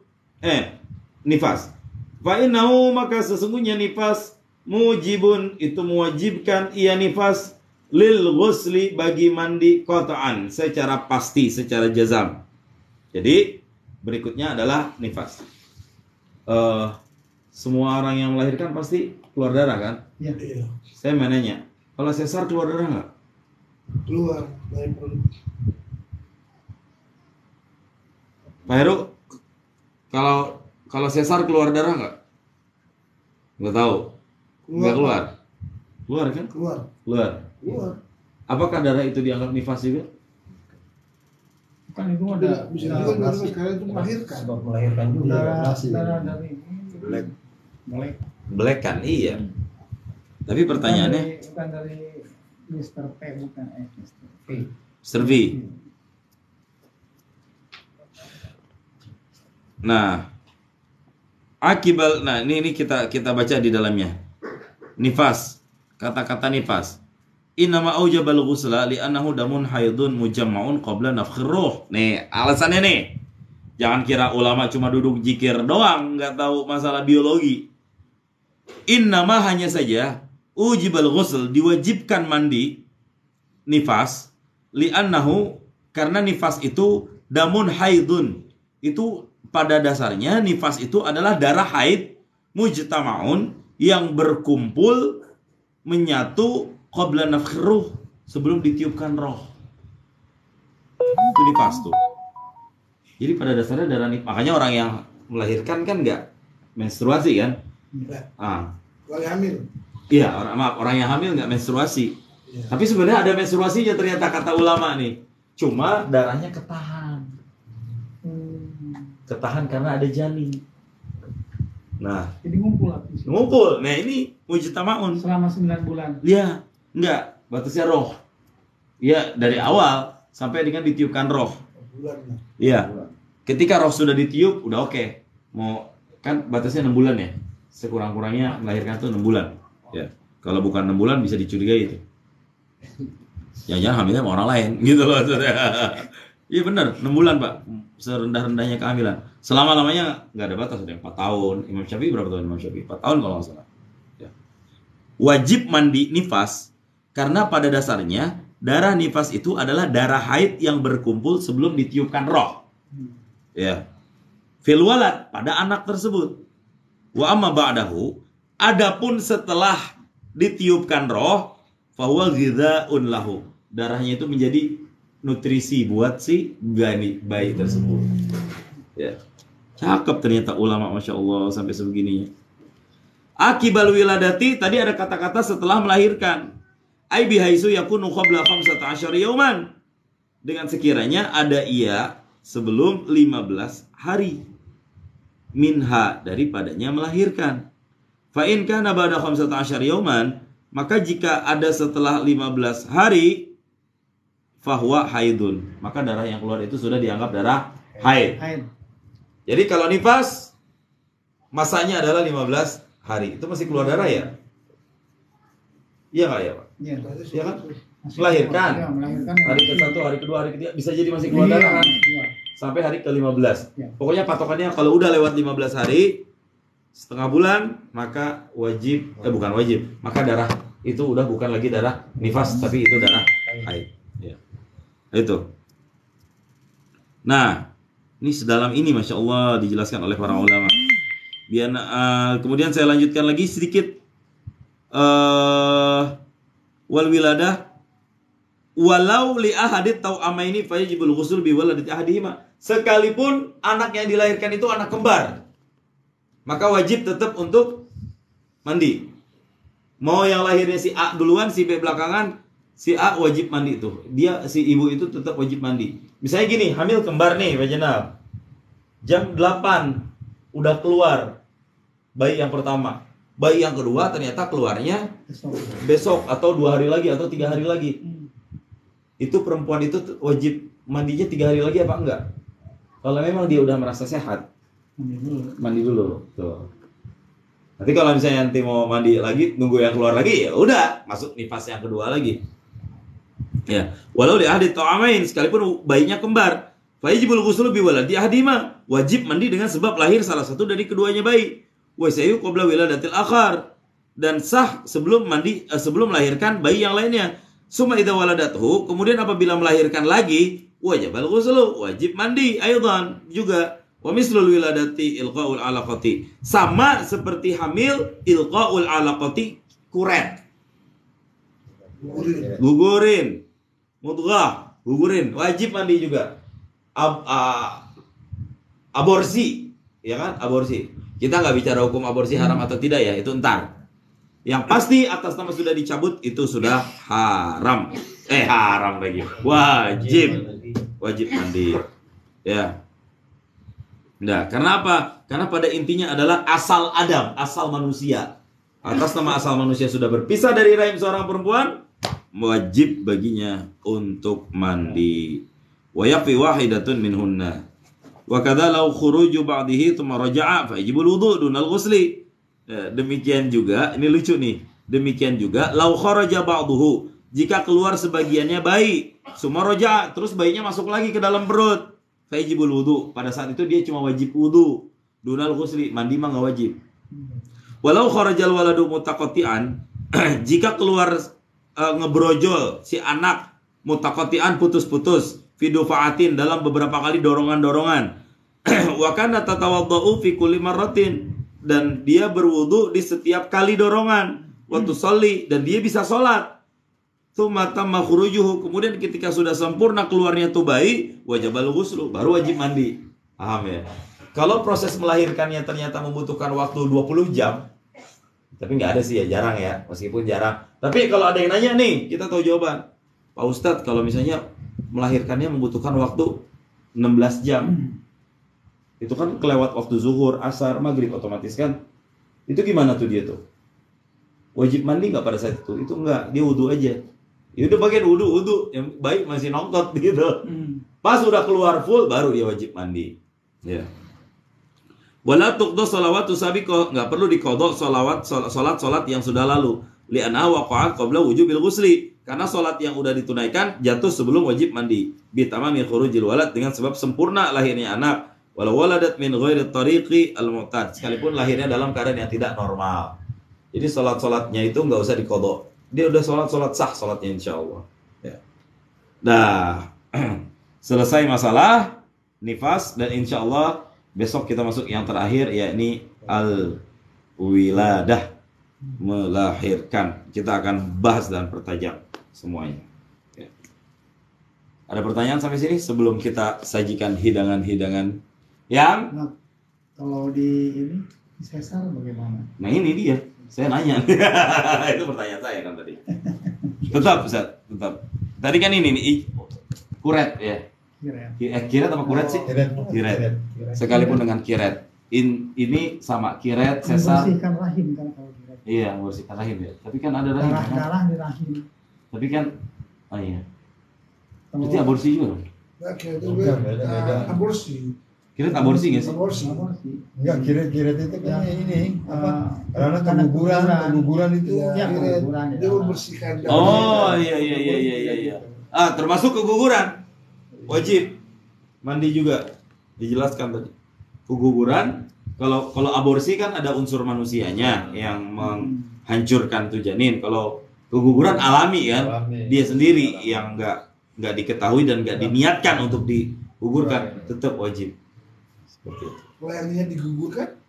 nifas. Fa innahu, maka sesungguhnya nifas, mujibun, itu mewajibkan ia nifas, lil ghusli, bagi mandi, qat'an, secara pasti, secara jazam. Jadi berikutnya adalah nifas. Semua orang yang melahirkan pasti keluar darah kan? Iya. Saya mau nanya, kalau sesar keluar darah nggak? Keluar dari perut. Pak Heru, kalau sesar keluar darah nggak? Nggak tahu. Nggak keluar. Keluar kan? Keluar. Keluar. Apakah darah itu dianggap nifas juga? Kan itu ada Bisa juga nafas karena itu melahirkan. Sebab melahirkan juga. darah dari Black kan, iya. Tapi pertanyaannya, bukan dari Mr. P, bukan Mr. P. Servi. Nah, akibal, nah ini kita baca di dalamnya. Nifas, kata-kata nifas. Innama aujabal ghusla li'annahu damun haidun mujamma'un qabla nafkhir ruh. Nih, alasannya nih. Jangan kira ulama cuma duduk zikir doang, nggak tahu masalah biologi. Innama, hanya saja, ujibal ghusl, diwajibkan mandi nifas, li'annahu, karena nifas itu damun haidun. Itu pada dasarnya nifas itu adalah darah haid mujtama'un, yang berkumpul menyatu qabla nafkhir ruh, sebelum ditiupkan roh. Itu nifas tuh. Jadi pada dasarnya darah nifas. Makanya orang yang melahirkan kan nggak menstruasi kan? Kalau hamil. Iya, orang yang hamil nggak menstruasi. Tapi sebenarnya ada menstruasinya ternyata, kata ulama nih. Cuma darahnya ketahan. Ketahan karena ada janin. Nah, Jadi ngumpul habis. ngumpul. Nah, ini mujtamaun. Selama 9 bulan. Iya, enggak, batasnya roh. Iya, dari awal sampai dengan ditiupkan roh. Bulan. Iya. Ketika roh sudah ditiup, udah oke. Mau kan batasnya 6 bulan ya. Sekurang-kurangnya melahirkan tuh 6 bulan. Ya. Kalau bukan 6 bulan bisa dicurigai itu. Jangan-jangan hamilnya sama orang lain gitu loh. Iya benar, 6 bulan Pak. Serendah-rendahnya kehamilan. Selama-lamanya nggak ada batas, ada yang 4 tahun. Imam Syafi'i berapa tahun Imam Syafi'i? 4 tahun kalau nggak salah. Ya. Wajib mandi nifas karena pada dasarnya darah nifas itu adalah darah haid yang berkumpul sebelum ditiupkan roh. Ya. Fil walad pada anak tersebut. Wa amma ba'dahu, adapun setelah ditiupkan roh, fahuwa ghidha'un lahu. Darahnya itu menjadi nutrisi buat si bayi tersebut. Ya. Cakep ternyata ulama, Masya Allah, sampai sebegininya. Akibal wiladati, tadi ada kata-kata setelah melahirkan. Ai bihaisu yakunu qabla 15 yauman. Dengan sekiranya ada ia sebelum 15 hari. Minha, daripadanya melahirkan. Fa in kana ba'da 15 yauman, maka jika ada setelah 15 hari, fahuwa haidun, maka darah yang keluar itu sudah dianggap darah haid. Jadi kalau nifas masanya adalah 15 hari, itu masih keluar darah ya? Iya nggak ya Pak? Iya. Iya kan? Melahirkan. Iya, melahirkan. Hari ke-1, hari kedua, hari ketiga bisa jadi masih keluar darah kan? Iya. Sampai hari ke-15. Iya. Pokoknya patokannya kalau udah lewat 15 hari, setengah bulan, maka wajib, bukan wajib, maka darah itu udah bukan lagi darah nifas, tapi itu darah haid. Ya. Itu. Nah, ini sedalam ini Masya Allah dijelaskan oleh para ulama. Biar kemudian saya lanjutkan lagi sedikit. Wal wiladah walau li ahadit tau'amaini fayajibul ghusl bi waladati ahadihima. Sekalipun anak yang dilahirkan itu anak kembar, maka wajib tetap untuk mandi. Mau yang lahirnya si A duluan, si B belakangan, si A wajib mandi tuh. Dia, si ibu itu tetap wajib mandi. Misalnya gini, hamil kembar nih Pak Jenal. Jam 8 udah keluar bayi yang pertama. Bayi yang kedua ternyata keluarnya besok atau 2 hari lagi atau 3 hari lagi. Itu perempuan itu wajib mandinya 3 hari lagi apa enggak? Kalau memang dia udah merasa sehat, mandi dulu. Tuh. Nanti kalau misalnya nanti mau mandi lagi, nunggu yang keluar lagi, ya udah masuk nifas yang kedua lagi. Ya, walau li ahdi ta'amain, sekalipun bayinya kembar, fayajibul ghuslu bi waladi ahdima, wajib mandi dengan sebab lahir salah satu dari keduanya bayi. Wa sayu qabla wiladatil akhar, dan sah sebelum mandi sebelum melahirkan bayi yang lainnya. Summa idza waladathu, kemudian apabila melahirkan lagi, wajibal ghuslu, wajib mandi aidan juga. Wa mislul wiladati ilqaul alaqati, sama seperti hamil ilqaul alaqati, kuret, gugurin, mudghah, gugurin, wajib mandi juga. Aborsi, ya kan? Aborsi. Kita nggak bicara hukum aborsi haram atau tidak ya, itu entar. Yang pasti atas nama sudah dicabut itu sudah haram. Haram lagi. Wajib mandi. Ya. Nah, karena apa? Karena pada intinya adalah asal Adam, asal manusia. Atas nama asal manusia sudah berpisah dari rahim seorang perempuan, wajib baginya untuk mandi. Wa yakfi wahidatun minhunna. Wa kadza law khuruju ba'dihi thumma raja'a fa yajibul wudu' dunal ghusli. Demikian juga, ini lucu nih. Demikian juga law kharaja ba'duhu, jika keluar sebagiannya bayi, summa raja'a, terus bayinya masuk lagi ke dalam perut, fa yajibul wudu'. Pada saat itu dia cuma wajib wudu, dunal ghusli, mandi mah enggak wajib. Walau kharajal waladu mutaqatti'an, jika keluar ngebrojol si anak mutaqatti'an, putus-putus, fidufa'atin, dalam beberapa kali dorongan-dorongan, wa kana tatawaddau fi kulli marratin, dan dia berwudu di setiap kali dorongan, wa tusalli, dan dia bisa sholat. Tsumma tamma khurujuhu, kemudian ketika sudah sempurna keluarnya tuh bayi, wajibal ghuslu, baru wajib mandi. Paham ya? Kalau proses melahirkannya ternyata membutuhkan waktu 20 jam, tapi nggak ada sih ya, jarang ya, meskipun jarang. Tapi kalau ada yang nanya nih, kita tahu jawaban. Pak Ustadz, kalau misalnya melahirkannya membutuhkan waktu 16 jam. Itu kan kelewat waktu zuhur, asar, maghrib otomatis kan. Itu gimana tuh dia tuh? Wajib mandi nggak pada saat itu? Itu nggak, dia wudhu aja. Ya udah bagian wudhu, yang baik masih nongkrot gitu. Pas udah keluar full baru dia wajib mandi. Ya. Wala tuqda sholawatu sabiqah, nggak perlu diqadha salat yang sudah lalu. Li'anna waqa'at qabla wujubil ghusli. Karena sholat yang udah ditunaikan jatuh sebelum wajib mandi. Bitamami khurujil walad, dengan sebab sempurna lahirnya anak. Walau waladat min ghairi tariqi al-mu'tad, sekalipun lahirnya dalam keadaan yang tidak normal. Jadi sholat-sholatnya itu nggak usah diqadha. Dia udah sholat sah sholatnya insyaallah. Ya. Nah, selesai masalah nifas dan insyaallah besok kita masuk yang terakhir yakni al-wiladah, melahirkan. Kita akan bahas dan pertajam semuanya. Ya. Ada pertanyaan sampai sini sebelum kita sajikan hidangan-hidangan yang Kalau di ini sesar bagaimana? nah ini dia, saya nanya. Itu pertanyaan saya kan tadi. Tetap Ustaz, tetap. Tadi kan ini nih kuret ya. Kiret apa kuret sih? Kiret. Sekalipun dengan kiret. Ini sama kiret, sesar. Membersihkan rahim kan kalau kiret. Iya, membersihkan rahim ya. Tapi kan ada rahim. Darah di rahim. Tapi kan, oh iya. Berarti aborsi juga. Nah, kira-kira aborsi. Kiret aborsi nggak sih? Aborsi. Enggak, kiret-kiret itu kan ini apa? Karena karena keguguran itu Iya, Kiret. keguguran di Dia dalam. membersihkan darah. Oh iya. Ah, termasuk keguguran. Wajib mandi juga. Dijelaskan tadi. Keguguran, kalau aborsi kan ada unsur manusianya yang menghancurkan tuh janin. Kalau keguguran alami kan, dia sendiri yang nggak diketahui dan nggak diniatkan untuk digugurkan, tetap wajib. Seperti itu. Kalau yang niat digugurkan,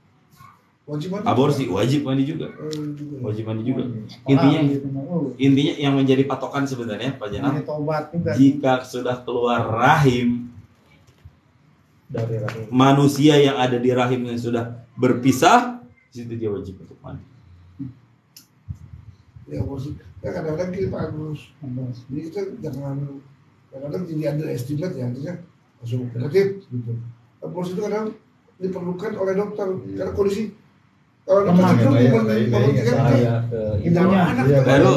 wajib mandi. Aborsi wajib mandi juga. Juga. Wajib mandi juga. Orang Intinya gitu, intinya yang menjadi patokan sebenarnya Pak Janab, ini tobat juga. jika sudah keluar rahim, Dari rahim. manusia yang ada di rahimnya sudah berpisah, di situ dia wajib untuk mandi. Ya aborsi. Ya kadang-kadang gini Pak Agus. Jadi kita jangan kadang-kadang jadi underestimate ya, artinya langsung negatif gitu. Aborsi itu kadang diperlukan oleh dokter karena kondisi kalau dokter itu membuktikan Bahaya ke Ibunya. anak Baru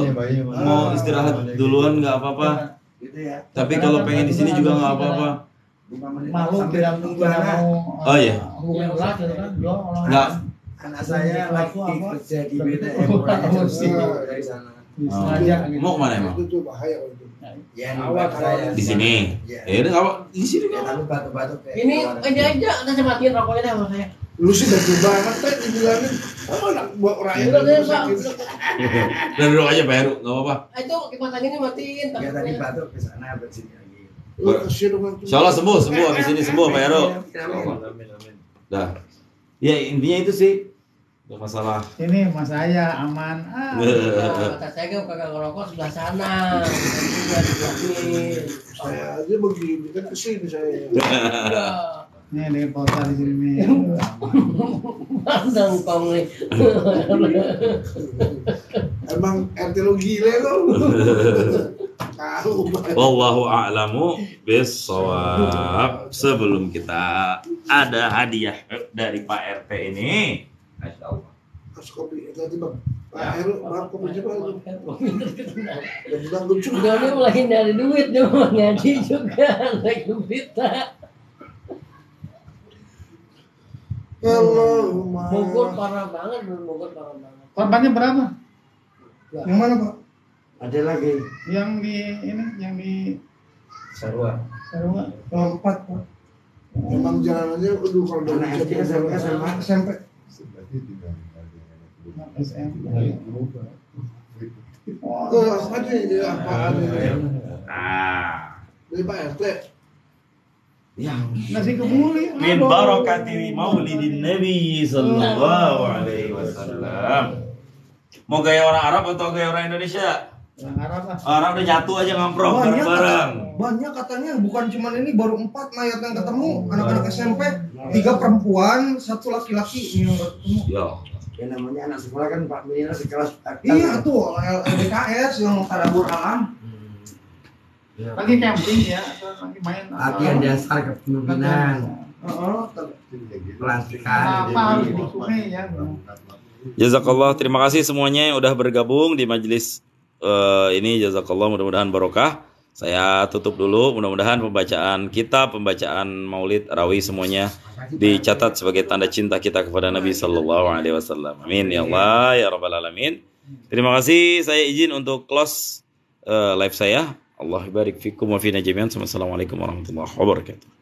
mau istirahat duluan nggak apa-apa. Gitu ya. Tapi kalau pengen di sini juga nggak apa-apa. Malu tidak mau. anak. Oh, iya. Hubungan erat gitu kan. Yo, orang Nggak. Anak saya lagi kerja di BTM dari sana. sengaja gitu. Mau kemana emang? itu bahaya kalau itu. Ya, Awal saya Di sini. Ya. Ya udah nggak apa. Di sini Ya, nggak apa. tapi batuk-batuk kayak Ini keluar. aja nanti matiin rokoknya deh sama saya. Lu sih gak banget teh dibilangin apa anak buat rakyat Udah deh, Pak. sakit. Dan duduk aja Pak Heru, nggak apa-apa. Itu kipas ini matiin. Ya tadi takutnya. batuk ke sana bersini lagi. Lu kasihan orang tua. Insya Allah sembuh habis ini sembuh Pak Heru. Amin. Dah. Ya intinya itu sih. Nggak masalah. Ini mas saya aman. Nah, kata saya kan kagak ngerokok sebelah sana. Juga dibilangin. Saya aja begini kan kesini saya. Iya. Nih ada kota di sini. Pandang kong nih. Emang RT lu gile lu. Tahu. Wallahu a'lamu bissawab. Sebelum kita ada hadiah dari Pak RT ini. Masya Allah. Kasih kopi tadi Bang. Pak Heru, maaf kopi coba. Dan bilang lucu. Udah dia mulai dari duit dia mau ngaji juga lagi berita. Allahumma. Bogor parah banget, Bogor parah banget. Korbannya berapa? Yang mana Pak? Ada lagi. Yang di ini, yang di Sarwa. Sarua. Empat Pak. Memang jalanannya aduh kalau dari Anak SD, SMP, SMA. SMP. SM. apa nih apaan ini? Nah. Dari Pak RT. Ya. Nasi kebuli. Min barakati maulidin Nabi sallallahu alaihi wasallam. Mau gaya orang Arab atau gaya orang Indonesia? Yang Arab lah. Orang udah nyatu aja ngamprok bareng-bareng. Banyak katanya, bukan cuman ini, baru 4 mayat yang ketemu, anak-anak SMP, 3 perempuan, 1 laki-laki yang baru ketemu. Ya. Ya namanya anak sekolah kan Pak minimal sekelas. Iya tuh, LDKS yang tadabur alam. Lagi camping ya, atau lagi main Latihan dasar kepemimpinan, pelantikan. Kenapa harus di sungai ya? Jazakallah, terima kasih semuanya yang udah bergabung di majelis ini. Jazakallah, mudah-mudahan barokah. Saya tutup dulu, mudah-mudahan pembacaan Maulid Rawi semuanya dicatat sebagai tanda cinta kita kepada Nabi Sallallahu Alaihi Wasallam. Amin ya Allah ya Rabbal Alamin. Terima kasih, saya izin untuk close live saya. Allah barik fikum wa fina jami'an. Wassalamualaikum warahmatullahi wabarakatuh.